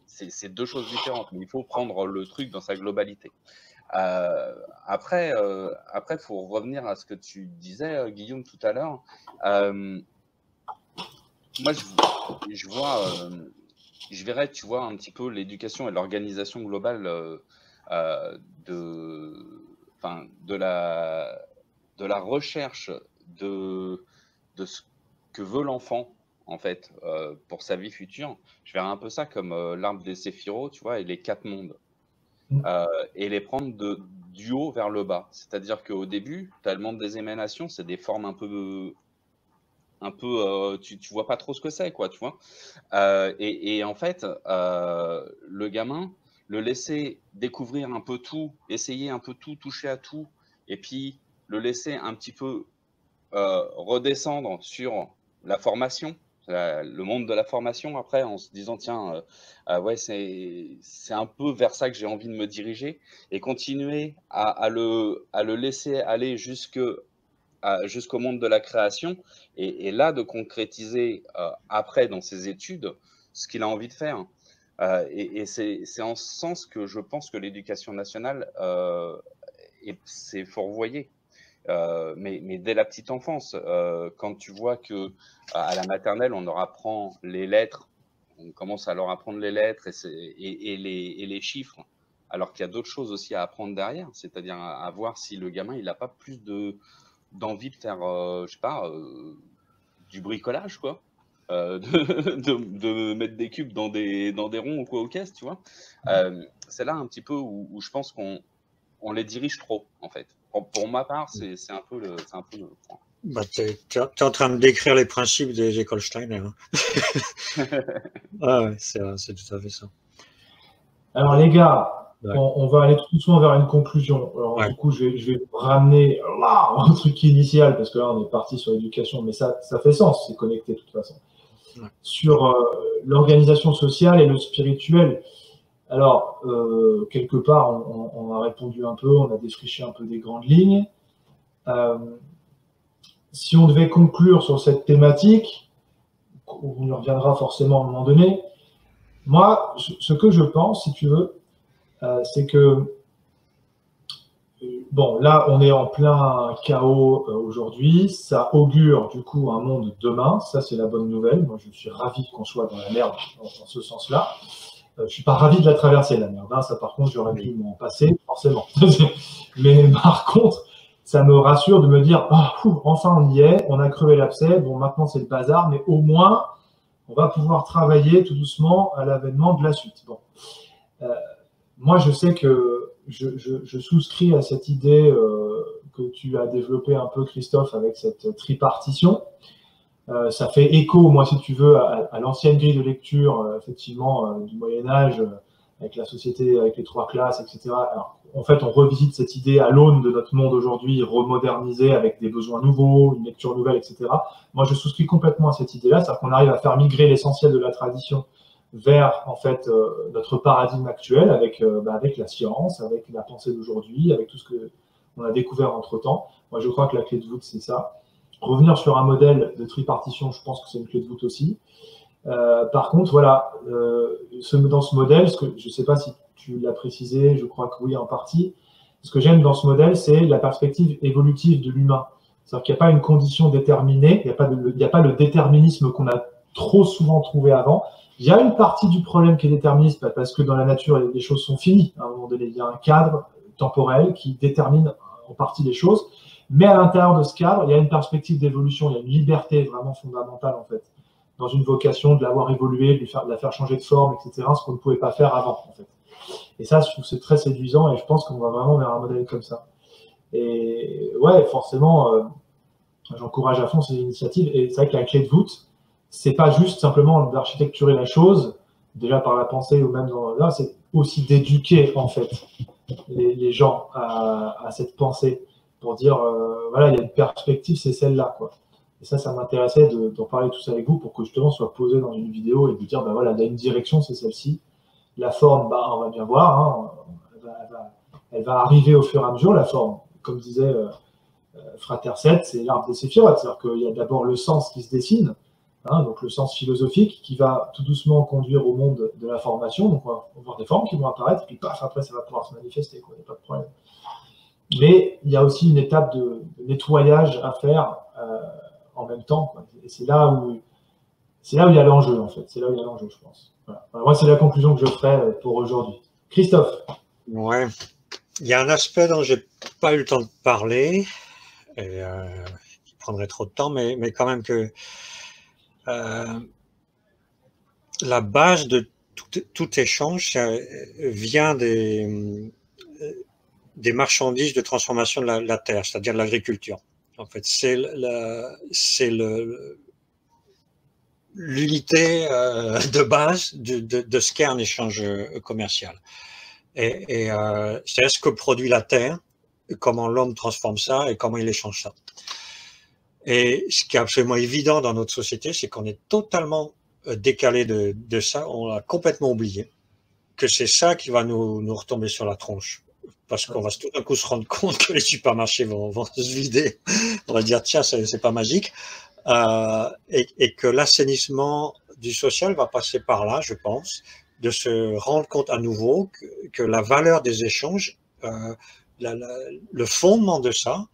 C'est deux choses différentes, mais il faut prendre le truc dans sa globalité. Après, pour revenir à ce que tu disais, Guillaume, tout à l'heure, moi, je verrais, tu vois, un petit peu l'éducation et l'organisation globale de la recherche de ce que veut l'enfant, en fait, pour sa vie future. Je verrais un peu ça comme l'arbre des séphirots, tu vois, et les 4 mondes. Et les prendre du haut vers le bas. C'est-à-dire qu'au début, tu as le monde des émanations, c'est des formes un peu un peu, tu vois pas trop ce que c'est, quoi, tu vois. Et en fait, le gamin, le laisser découvrir un peu tout, essayer un peu tout, toucher à tout, et puis le laisser un petit peu redescendre sur la formation, le monde de la formation après, en se disant tiens, ouais, c'est un peu vers ça que j'ai envie de me diriger, et continuer à le laisser aller jusqu'au monde de la création, et là de concrétiser après dans ses études ce qu'il a envie de faire. Et c'est en ce sens que je pense que l'éducation nationale s'est fourvoyée. Mais dès la petite enfance, quand tu vois que à la maternelle, on leur apprend les lettres, on commence à leur apprendre les lettres et les chiffres, alors qu'il y a d'autres choses aussi à apprendre derrière, c'est-à-dire à voir si le gamin il n'a pas plus d'envie de faire, je sais pas, du bricolage, quoi. De mettre des cubes dans des ronds ou quoi aux caisses, tu vois. C'est là un petit peu où je pense qu'on les dirige trop, en fait. Pour ma part, c'est un peu le point. Bah, tu es en train de décrire les principes des écoles Steiner. Hein. Ah ouais, c'est tout à fait ça. Alors les gars, Ouais. on va aller tout doucement vers une conclusion. Alors Ouais. du coup, je vais vous ramener là, au truc initial, parce que là, on est parti sur l'éducation, mais ça fait sens, c'est connecté de toute façon. Ouais. Sur l'organisation sociale et le spirituel. Alors, quelque part, on a répondu un peu, on a défriché un peu des grandes lignes. Si on devait conclure sur cette thématique, on y reviendra forcément à un moment donné, moi, ce que je pense, si tu veux, c'est que, bon, là, on est en plein chaos aujourd'hui, ça augure du coup un monde demain, ça c'est la bonne nouvelle, moi je suis ravi qu'on soit dans la merde dans ce sens-là. Je ne suis pas ravi de la traverser, la merde, hein, ça par contre j'aurais pu m'en passer, forcément. Mais par contre, ça me rassure de me dire, oh, enfin on y est, on a crevé l'abcès, bon maintenant c'est le bazar, mais au moins on va pouvoir travailler tout doucement à l'avènement de la suite. Bon. Moi je sais que je souscris à cette idée que tu as développée un peu, Christophe, avec cette tripartition. Ça fait écho, moi, si tu veux, à l'ancienne grille de lecture, effectivement, du Moyen-Âge, avec la société, avec les trois classes, etc. Alors, en fait, on revisite cette idée à l'aune de notre monde aujourd'hui, remodernisé avec des besoins nouveaux, une lecture nouvelle, etc. Moi, je souscris complètement à cette idée-là, c'est-à-dire qu'on arrive à faire migrer l'essentiel de la tradition vers, en fait, notre paradigme actuel, avec la science, avec la pensée d'aujourd'hui, avec tout ce qu'on a découvert entre-temps. Moi, je crois que la clé de voûte, c'est ça. Revenir sur un modèle de tripartition, je pense que c'est une clé de voûte aussi. Par contre, voilà, dans ce modèle, je ne sais pas si tu l'as précisé, je crois que oui, en partie. Ce que j'aime dans ce modèle, c'est la perspective évolutive de l'humain. C'est-à-dire qu'il n'y a pas une condition déterminée, il n'y a pas le déterminisme qu'on a trop souvent trouvé avant. Il y a une partie du problème qui est déterministe, parce que dans la nature, les choses sont finies. À un moment donné, il y a un cadre temporel qui détermine en partie les choses. Mais à l'intérieur de ce cadre, il y a une perspective d'évolution, il y a une liberté vraiment fondamentale, en fait, dans une vocation de l'avoir évolué, de la faire changer de forme, etc., ce qu'on ne pouvait pas faire avant, en fait. Et ça, je trouve que c'est très séduisant, et je pense qu'on va vraiment vers un modèle comme ça. Et ouais, forcément, j'encourage à fond ces initiatives, et c'est vrai que la clé de voûte, c'est pas juste simplement d'architecturer la chose, déjà par la pensée, ou même là, c'est aussi d'éduquer, en fait, les gens à cette pensée, pour dire, voilà, il y a une perspective, c'est celle-là, quoi. Et ça m'intéressait d'en parler tous avec vous pour que justement soit posé dans une vidéo et de dire, ben voilà, il y a une direction, c'est celle-ci. La forme, bah, on va bien voir, hein, elle va arriver au fur et à mesure, la forme. Comme disait Frater 7, c'est l'arbre des séphirotes, c'est-à-dire qu'il y a d'abord le sens qui se dessine, hein, donc le sens philosophique qui va tout doucement conduire au monde de la formation. Donc on va voir des formes qui vont apparaître, et puis paf, après ça va pouvoir se manifester, quoi, il n'y a pas de problème. Mais il y a aussi une étape de nettoyage à faire en même temps, quoi. Et c'est là où il y a l'enjeu, en fait. C'est là où il y a l'enjeu, je pense. Voilà. Alors, moi, c'est la conclusion que je ferai pour aujourd'hui. Christophe. Ouais. Il y a un aspect dont j'ai pas eu le temps de parler, et qui prendrait trop de temps, mais quand même que la base de tout échange vient des marchandises de transformation de la terre, c'est-à-dire l'agriculture. En fait, c'est l'unité de base de ce qu'est un échange commercial. C'est ce que produit la Terre, comment l'homme transforme ça et comment il échange ça. Et ce qui est absolument évident dans notre société, c'est qu'on est totalement décalé de ça, on l'a complètement oublié, que c'est ça qui va nous retomber sur la tronche. Parce qu'on va tout d'un coup se rendre compte que les supermarchés vont se vider. On va dire, tiens, c'est pas magique. Et que l'assainissement du social va passer par là, je pense, de se rendre compte à nouveau que la valeur des échanges, le fondement de ça,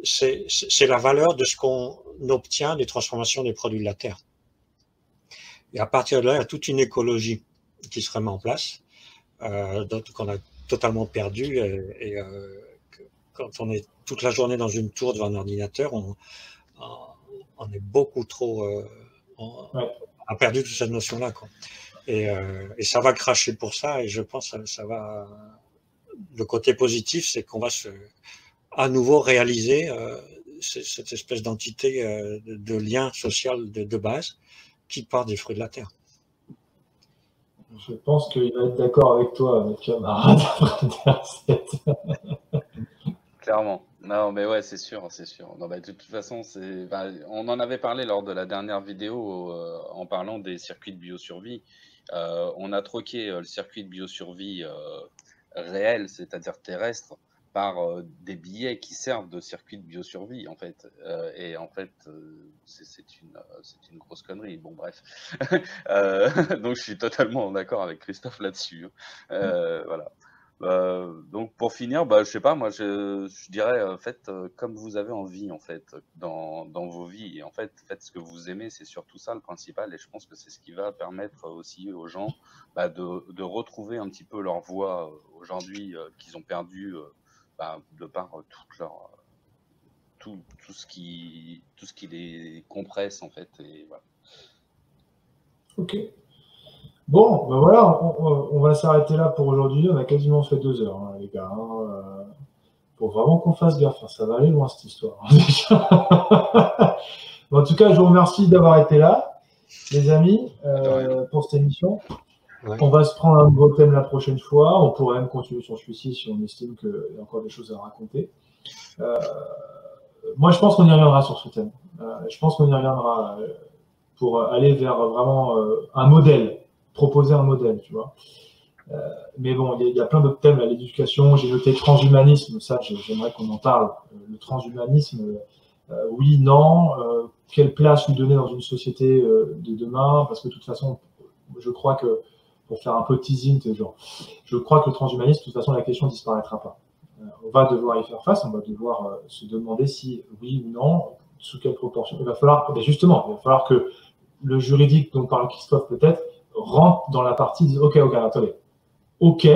c'est la valeur de ce qu'on obtient des transformations des produits de la Terre. Et à partir de là, il y a toute une écologie qui se remet en place, qu'on a totalement perdu. Quand on est toute la journée dans une tour devant un ordinateur, on est beaucoup trop... on a perdu toute cette notion-là, quoi. Et ça va cracher pour ça, et je pense que ça va... Le côté positif, c'est qu'on va à nouveau réaliser cette espèce d'entité de lien social de base qui part des fruits de la terre. Je pense qu'il va être d'accord avec toi, notre camarade. Clairement. Non, mais ouais, c'est sûr, c'est sûr. Non, bah, de toute façon, on en avait parlé lors de la dernière vidéo en parlant des circuits de biosurvie. On a troqué le circuit de biosurvie réel, c'est-à-dire terrestre, par des billets qui servent de circuit de biosurvie, en fait. Et en fait, c'est une grosse connerie. Bon, bref. Donc, je suis totalement d'accord avec Christophe là-dessus. Voilà. Donc, pour finir, je sais pas, moi, je dirais, faites comme vous avez envie, en fait, dans vos vies. Et en fait, faites ce que vous aimez, c'est surtout ça le principal. Et je pense que c'est ce qui va permettre aussi aux gens de retrouver un petit peu leur voix aujourd'hui qu'ils ont perdu de par tout ce qui les compresse, en fait. Et voilà. Ok. Bon, ben voilà, on va s'arrêter là pour aujourd'hui. On a quasiment fait 2 heures, hein, les gars. Faut vraiment qu'on fasse gaffe. Ça va aller loin, cette histoire. Bon, en tout cas, je vous remercie d'avoir été là, les amis, pour cette émission. Ouais. On va se prendre un nouveau thème la prochaine fois. On pourrait même continuer sur celui-ci si on estime qu'il y a encore des choses à raconter. Moi, je pense qu'on y reviendra sur ce thème. Je pense qu'on y reviendra pour aller vers vraiment un modèle. Proposer un modèle, tu vois. Mais bon, il y a plein d'autres thèmes, l'éducation, j'ai noté transhumanisme, ça j'aimerais qu'on en parle. Le transhumanisme, oui, non, quelle place lui donner dans une société de demain, parce que de toute façon, je crois que, pour faire un peu teasing, je crois que le transhumanisme, de toute façon, la question ne disparaîtra pas. On va devoir y faire face, on va devoir se demander si, oui ou non, sous quelle proportion. Il va falloir que le juridique dont parle Christophe peut-être, rentre dans la partie, dit ok, attendez, ok,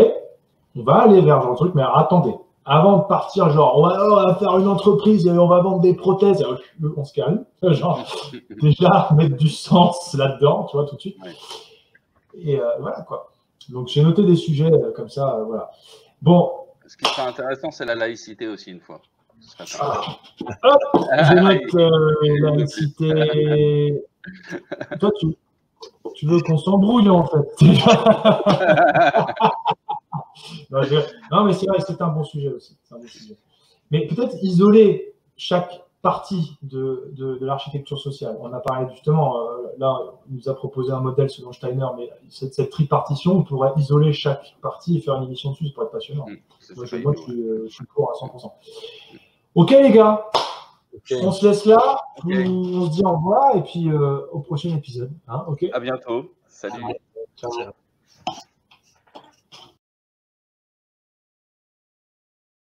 on va aller vers genre le truc, mais attendez, avant de partir, genre, on va faire une entreprise et on va vendre des prothèses, on se calme, genre, déjà mettre du sens là-dedans, tu vois, tout de suite. Et voilà, quoi. Donc, j'ai noté des sujets comme ça, voilà. Bon. Ce qui serait intéressant, c'est la laïcité aussi, une fois. Je note laïcité. Toi, tu veux qu'on s'embrouille, en fait. Non, mais c'est vrai, c'est un bon sujet aussi. Mais peut-être isoler chaque partie de l'architecture sociale. On a parlé justement, là, on nous a proposé un modèle selon Steiner, mais cette tripartition, on pourrait isoler chaque partie et faire une émission dessus, ça pourrait être passionnant. Moi, je suis pour à 100%. Ok, les gars. Okay. On se laisse là, on se dit au revoir et puis au prochain épisode. Hein, okay. À bientôt. Salut. Ciao.